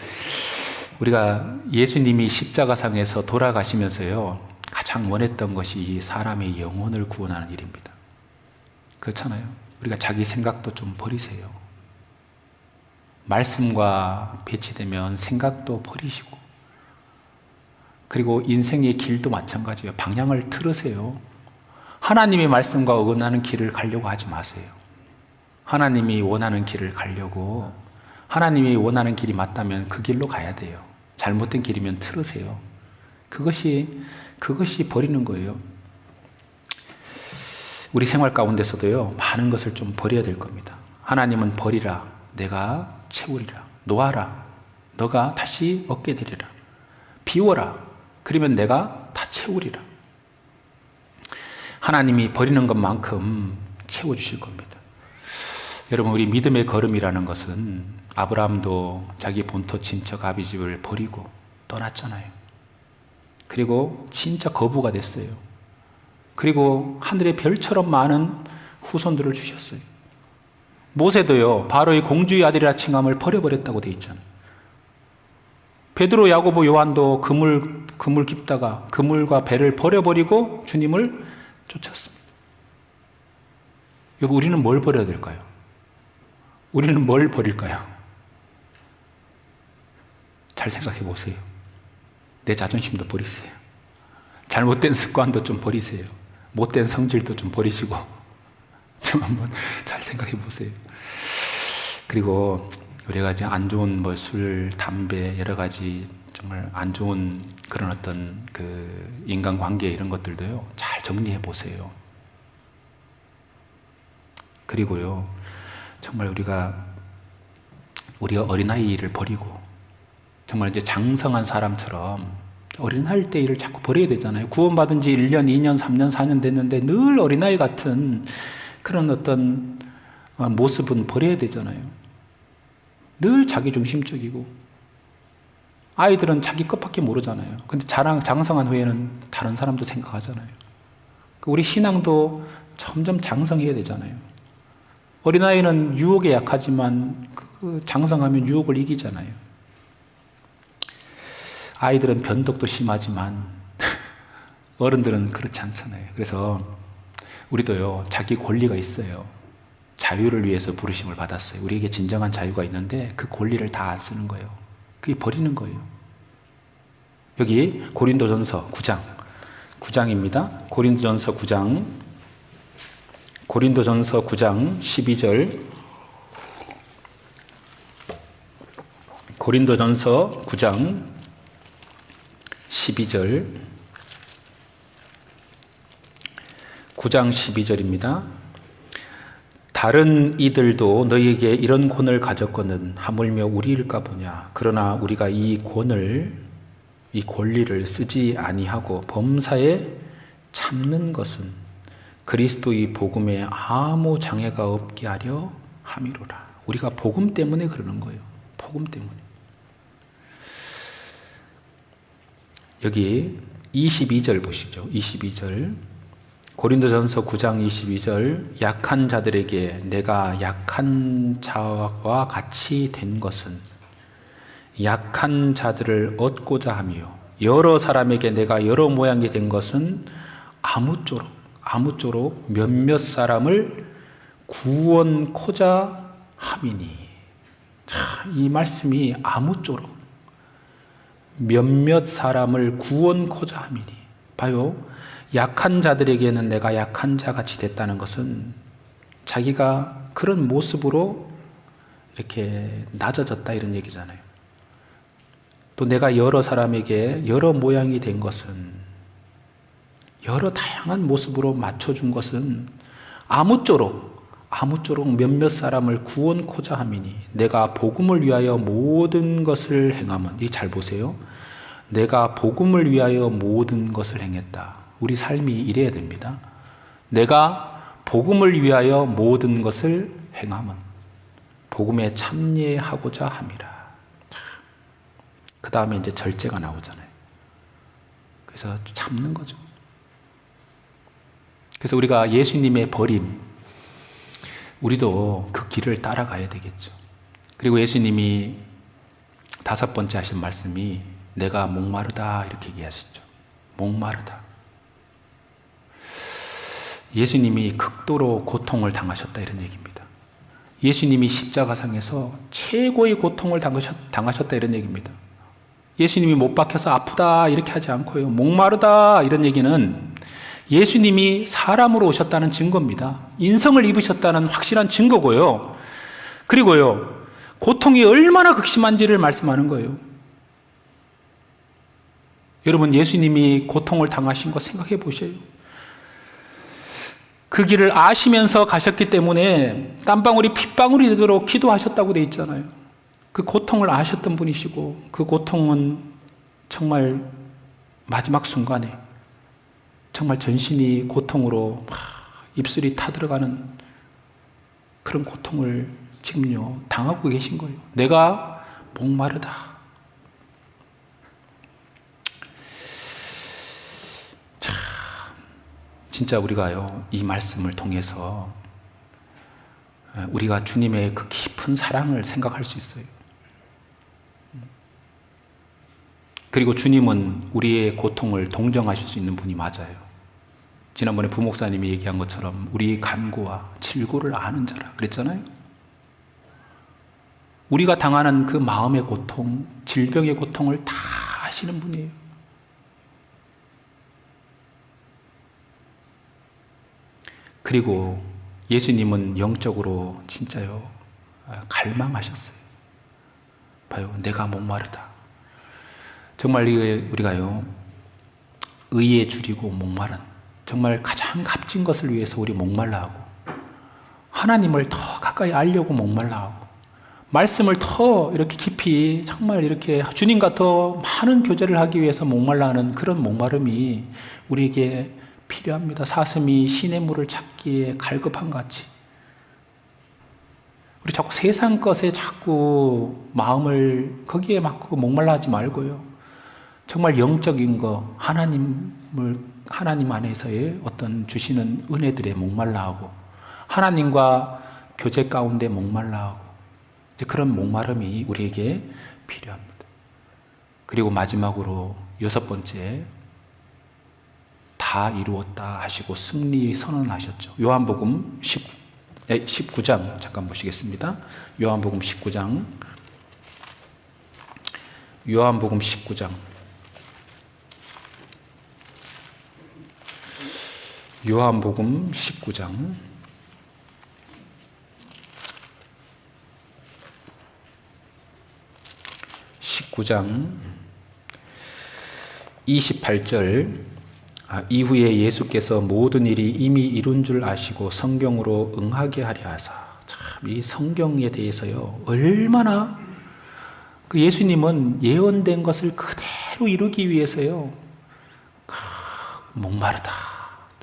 우리가 예수님이 십자가상에서 돌아가시면서요, 가장 원했던 것이 사람의 영혼을 구원하는 일입니다. 그렇잖아요. 우리가 자기 생각도 좀 버리세요. 말씀과 배치되면 생각도 버리시고, 그리고 인생의 길도 마찬가지예요. 방향을 틀으세요. 하나님의 말씀과 어긋나는 길을 가려고 하지 마세요. 하나님이 원하는 길을 가려고, 하나님이 원하는 길이 맞다면 그 길로 가야 돼요. 잘못된 길이면 틀으세요. 그것이 버리는 거예요. 우리 생활 가운데서도요, 많은 것을 좀 버려야 될 겁니다. 하나님은 버리라, 내가 채우리라. 놓아라, 너가 다시 얻게 되리라. 비워라, 그러면 내가 다 채우리라. 하나님이 버리는 것만큼 채워주실 겁니다. 여러분, 우리 믿음의 걸음이라는 것은 아브라함도 자기 본토 친척 아비집을 버리고 떠났잖아요. 그리고 진짜 거부가 됐어요. 그리고 하늘의 별처럼 많은 후손들을 주셨어요. 모세도요, 바로의 공주의 아들이라 칭함을 버려버렸다고 돼 있잖아요. 베드로, 야고보, 요한도 그물 깊다가 그물과 배를 버려버리고 주님을 쫓았습니다. 여러분, 우리는 뭘 버려야 될까요? 우리는 뭘 버릴까요? 잘 생각해 보세요. 내 자존심도 버리세요. 잘못된 습관도 좀 버리세요. 못된 성질도 좀 버리시고 좀 한번 잘 생각해 보세요. 그리고 여러 가지 안 좋은 술, 담배, 여러 가지 정말 안 좋은 그런 어떤 그 인간관계 이런 것들도요, 잘 정리해 보세요. 그리고요, 정말 우리가 우리가 어린아이를 버리고 정말 이제 장성한 사람처럼 어린아이 때 일을 자꾸 버려야 되잖아요. 구원받은 지 1년, 2년, 3년, 4년 됐는데 늘 어린아이 같은 그런 어떤 모습은 버려야 되잖아요. 늘 자기중심적이고 아이들은 자기 것밖에 모르잖아요. 근데 장성한 후에는 다른 사람도 생각하잖아요. 우리 신앙도 점점 장성해야 되잖아요. 어린아이는 유혹에 약하지만 장성하면 유혹을 이기잖아요. 아이들은 변덕도 심하지만 어른들은 그렇지 않잖아요. 그래서 우리도요, 자기 권리가 있어요. 자유를 위해서 부르심을 받았어요. 우리에게 진정한 자유가 있는데 그 권리를 다 안 쓰는 거예요. 그게 버리는 거예요. 여기 고린도전서 9장입니다. 고린도전서 9장 12절. 고린도전서 9장 12절. 9장 12절입니다. 다른 이들도 너희에게 이런 권을 가졌거든 하물며 우리일까 보냐. 그러나 우리가 이 권리를 쓰지 아니하고 범사에 참는 것은 그리스도의 복음에 아무 장애가 없게 하려 함이로라. 우리가 복음 때문에 그러는 거예요. 복음 때문에. 여기 22절 보시죠. 22절. 고린도전서 9장 22절. 약한 자들에게 내가 약한 자와 같이 된 것은 약한 자들을 얻고자 하며 여러 사람에게 내가 여러 모양이 된 것은 아무쪼록 몇몇 사람을 구원코자 함이니. 이 말씀이 아무쪼록 몇몇 사람을 구원코자 함이니. 봐요. 약한 자들에게는 내가 약한 자같이 됐다는 것은 자기가 그런 모습으로 이렇게 낮아졌다 이런 얘기잖아요. 또 내가 여러 사람에게 여러 모양이 된 것은, 여러 다양한 모습으로 맞춰준 것은 아무쪼록 몇몇 사람을 구원코자 함이니. 내가 복음을 위하여 모든 것을 행함은, 이 잘 보세요. 내가 복음을 위하여 모든 것을 행했다. 우리 삶이 이래야 됩니다. 내가 복음을 위하여 모든 것을 행함은 복음에 참여하고자 함이라. 그 다음에 이제 절제가 나오잖아요. 그래서 참는 거죠. 그래서 우리가 예수님의 버림, 우리도 그 길을 따라가야 되겠죠. 그리고 예수님이 5번째 하신 말씀이 내가 목마르다 이렇게 얘기하시죠. 목마르다. 예수님이 극도로 고통을 당하셨다 이런 얘기입니다. 예수님이 십자가상에서 최고의 고통을 당하셨다 이런 얘기입니다. 예수님이 못 박혀서 아프다 이렇게 하지 않고요. 목마르다 이런 얘기는 예수님이 사람으로 오셨다는 증거입니다. 인성을 입으셨다는 확실한 증거고요. 그리고요, 고통이 얼마나 극심한지를 말씀하는 거예요. 여러분, 예수님이 고통을 당하신 거 생각해 보세요. 그 길을 아시면서 가셨기 때문에 땀방울이 핏방울이 되도록 기도하셨다고 돼 있잖아요. 그 고통을 아셨던 분이시고, 그 고통은 정말 마지막 순간에 정말 전신이 고통으로 막 입술이 타들어가는 그런 고통을 지금요 당하고 계신 거예요. 내가 목마르다. 참, 진짜 우리가요 이 말씀을 통해서 우리가 주님의 그 깊은 사랑을 생각할 수 있어요. 그리고 주님은 우리의 고통을 동정하실 수 있는 분이 맞아요. 지난번에 부목사님이 얘기한 것처럼 우리의 간구와 질고를 아는 자라 그랬잖아요. 우리가 당하는 그 마음의 고통, 질병의 고통을 다 아시는 분이에요. 그리고 예수님은 영적으로 진짜요 갈망하셨어요. 봐요, 내가 목마르다. 정말 우리가요 의에 줄이고 목마른, 정말 가장 값진 것을 위해서 우리 목말라 하고, 하나님을 더 가까이 알려고 목말라 하고, 말씀을 더 이렇게 깊이 정말 이렇게 주님과 더 많은 교제를 하기 위해서 목말라 하는 그런 목마름이 우리에게 필요합니다. 사슴이 신의 물을 찾기에 갈급한 같이 우리 자꾸 세상 것에 자꾸 마음을 거기에 막 목말라 하지 말고요. 정말 영적인 거, 하나님 안에서의 어떤 주시는 은혜들에 목말라 하고 하나님과 교제 가운데 목말라 하고 그런 목마름이 우리에게 필요합니다. 그리고 마지막으로 6번째, 다 이루었다 하시고 승리 선언하셨죠. 요한복음 19장 잠깐 보시겠습니다. 요한복음 19장 요한복음 19장 요한복음 19장 19장 28절 이후에 예수께서 모든 일이 이미 이룬 줄 아시고 성경으로 응하게 하려 하사. 참 이 성경에 대해서요 얼마나 그 예수님은 예언된 것을 그대로 이루기 위해서요 목마르다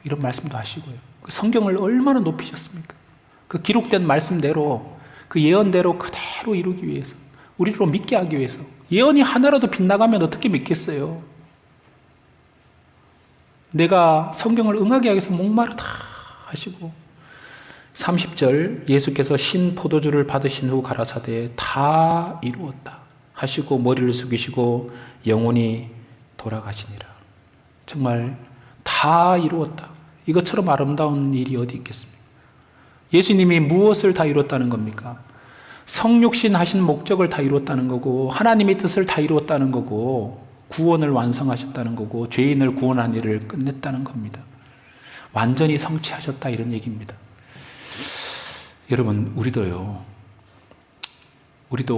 이런 말씀도 하시고요. 그 성경을 얼마나 높이셨습니까? 그 기록된 말씀대로 그 예언대로 그대로 이루기 위해서 우리로 믿게 하기 위해서 예언이 하나라도 빗나가면 어떻게 믿겠어요? 내가 성경을 응하게 하기 위해서 목마르다 하시고 30절 예수께서 신 포도주를 받으신 후 가라사대 다 이루었다 하시고 머리를 숙이시고 영원히 돌아가시니라. 정말 다 이루었다. 이것처럼 아름다운 일이 어디 있겠습니까? 예수님이 무엇을 다 이뤘다는 겁니까? 성육신 하신 목적을 다 이뤘다는 거고 하나님의 뜻을 다 이뤘다는 거고 구원을 완성하셨다는 거고 죄인을 구원한 일을 끝냈다는 겁니다. 완전히 성취하셨다 이런 얘기입니다. 여러분 우리도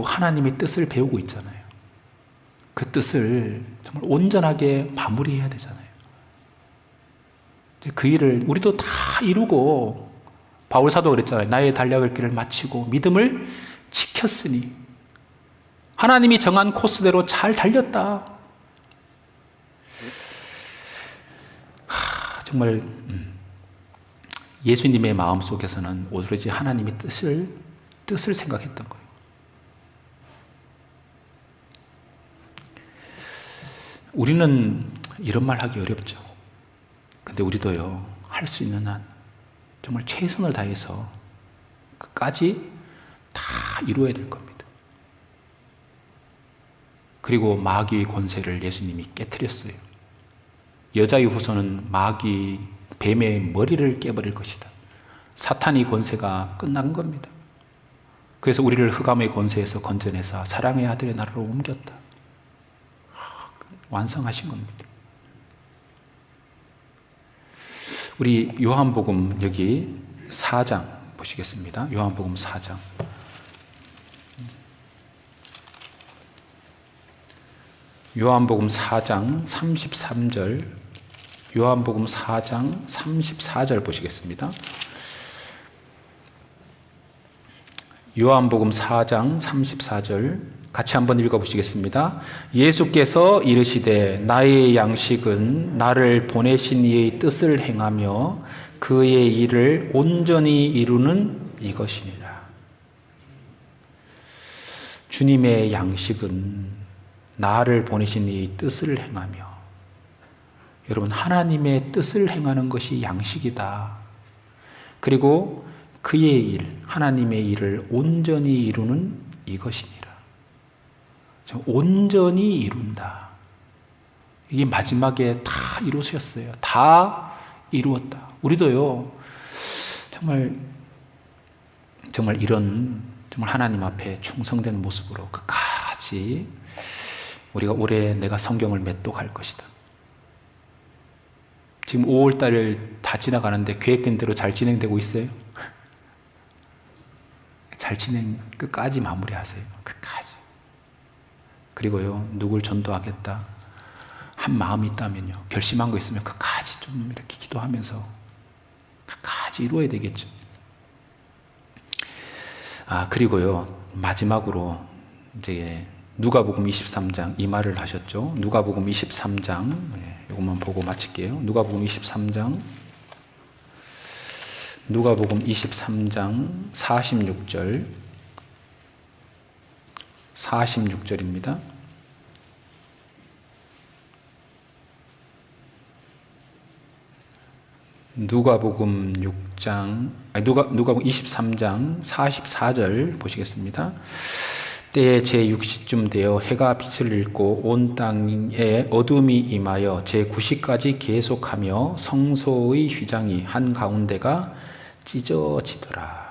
하나님의 뜻을 배우고 있잖아요. 그 뜻을 정말 온전하게 마무리해야 되잖아요. 그 일을 우리도 다 이루고 바울 사도가 그랬잖아요. 나의 달려갈 길을 마치고 믿음을 지켰으니 하나님이 정한 코스대로 잘 달렸다. 정말 예수님의 마음속에서는 오로지 하나님의 뜻을 생각했던 거예요. 우리는 이런 말 하기 어렵죠. 근데 우리도요 할 수 있는 한 정말 최선을 다해서 끝까지 다 이루어야 될 겁니다. 그리고 마귀의 권세를 예수님이 깨트렸어요. 여자의 후손은 뱀의 머리를 깨버릴 것이다. 사탄의 권세가 끝난 겁니다. 그래서 우리를 흑암의 권세에서 건져내사 사랑의 아들의 나라로 옮겼다. 완성하신 겁니다. 우리 요한복음 여기 4장 보시겠습니다. 요한복음 4장. 요한복음 4장 33절. 요한복음 4장 34절 보시겠습니다. 요한복음 4장 34절 같이 한번 읽어보시겠습니다. 예수께서 이르시되 나의 양식은 나를 보내신 이의 뜻을 행하며 그의 일을 온전히 이루는 이것이니라. 주님의 양식은 나를 보내신 이의 뜻을 행하며, 여러분 하나님의 뜻을 행하는 것이 양식이다. 그리고 그의 일, 하나님의 일을 온전히 이루는 이것이니라. 온전히 이룬다. 이게 마지막에 다 이루셨어요. 다 이루었다. 우리도요, 정말 이런 정말 하나님 앞에 충성된 모습으로 끝까지 우리가 올해 내가 성경을 맺도록 것이다. 지금 5월달 다 지나가는데 계획된 대로 잘 진행되고 있어요? 끝까지 마무리하세요. 끝까지. 그리고요, 누굴 전도하겠다 한 마음이 있다면요, 결심한 거 있으면 끝까지 좀 이렇게 기도하면서 끝까지 이루어야 되겠죠. 그리고요, 마지막으로 이제 누가복음 23장 이 말을 하셨죠. 누가복음 23장 이것만 보고 마칠게요. 누가복음 23장 46절입니다. 누가복음 23장 44절 보시겠습니다. 때에 제6시쯤 되어 해가 빛을 잃고 온 땅에 어둠이 임하여 제9시까지 계속하며 성소의 휘장이 한가운데가 찢어지더라.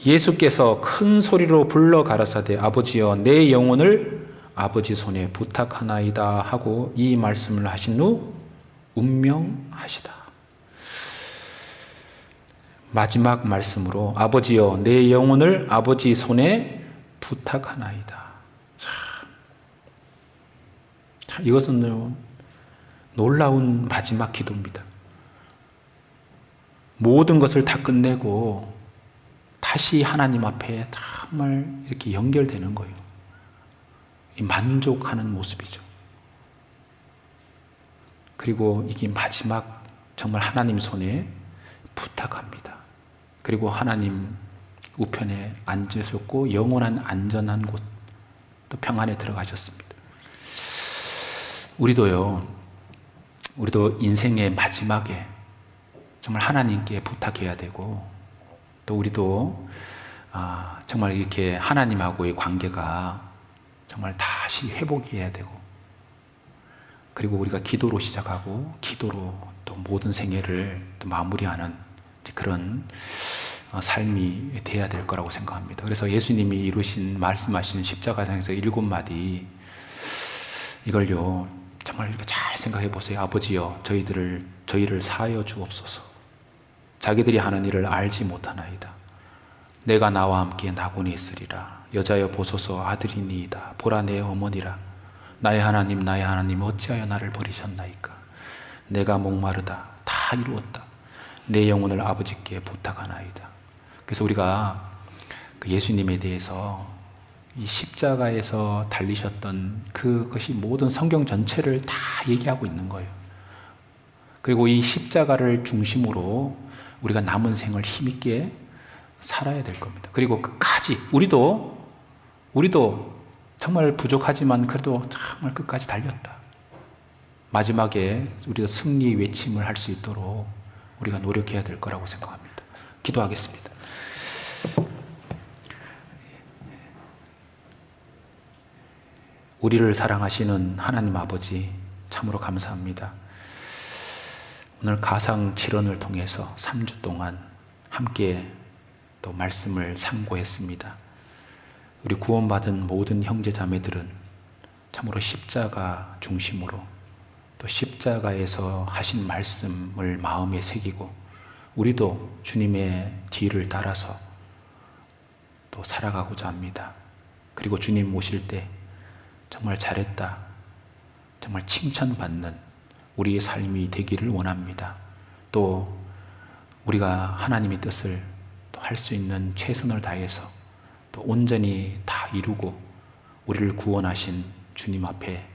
예수께서 큰 소리로 불러 가라사대 아버지여 내 영혼을 아버지 손에 부탁하나이다 하고 이 말씀을 하신 후 운명하시다. 마지막 말씀으로 아버지여 내 영혼을 아버지 손에 부탁하나이다. 참, 이것은 놀라운 마지막 기도입니다. 모든 것을 다 끝내고 다시 하나님 앞에 정말 이렇게 연결되는 거예요. 이 만족하는 모습이죠. 그리고 이게 마지막 정말 하나님 손에 부탁합니다. 그리고 하나님 우편에 앉으셨고 영원한 안전한 곳, 또 평안에 들어가셨습니다. 우리도 인생의 마지막에 정말 하나님께 부탁해야 되고, 또 우리도 정말 이렇게 하나님하고의 관계가 정말 다시 회복해야 되고, 그리고 우리가 기도로 시작하고 기도로 또 모든 생애를 또 마무리하는 그런 삶이 돼야 될 거라고 생각합니다. 그래서 예수님이 말씀하신 십자가상에서 7마디, 이걸요 정말 이렇게 잘 생각해 보세요. 아버지여 저희를 사하여 주옵소서. 자기들이 하는 일을 알지 못하나이다. 내가 나와 함께 낙원에 있으리라. 여자여 보소서 아들이니이다. 보라 내 어머니라. 나의 하나님 어찌하여 나를 버리셨나이까. 내가 목마르다. 다 이루었다. 내 영혼을 아버지께 부탁하나이다. 그래서 우리가 그 예수님에 대해서 이 십자가에서 달리셨던 그것이 모든 성경 전체를 다 얘기하고 있는 거예요. 그리고 이 십자가를 중심으로 우리가 남은 생을 힘있게 살아야 될 겁니다. 그리고 끝까지 우리도 정말 부족하지만 그래도 정말 끝까지 달렸다. 마지막에 우리도 승리 외침을 할 수 있도록 우리가 노력해야 될 거라고 생각합니다. 기도하겠습니다. 우리를 사랑하시는 하나님 아버지, 참으로 감사합니다. 오늘 가상 7원을 통해서 3주 동안 함께 또 말씀을 상고했습니다. 우리 구원받은 모든 형제 자매들은 참으로 십자가 중심으로 또 십자가에서 하신 말씀을 마음에 새기고 우리도 주님의 뒤를 따라서 또 살아가고자 합니다. 그리고 주님 오실 때 정말 잘했다, 정말 칭찬받는 우리의 삶이 되기를 원합니다. 또 우리가 하나님의 뜻을 또 할 수 있는 최선을 다해서 또 온전히 다 이루고 우리를 구원하신 주님 앞에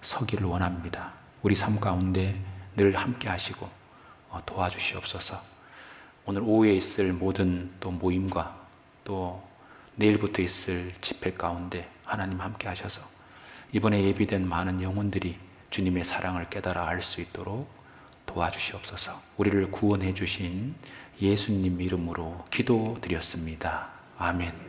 서기를 원합니다. 우리 삶 가운데 늘 함께 하시고 도와주시옵소서. 오늘 오후에 있을 모든 또 모임과 또 내일부터 있을 집회 가운데 하나님 함께 하셔서 이번에 예비된 많은 영혼들이 주님의 사랑을 깨달아 알 수 있도록 도와주시옵소서. 우리를 구원해 주신 예수님 이름으로 기도드렸습니다. 아멘.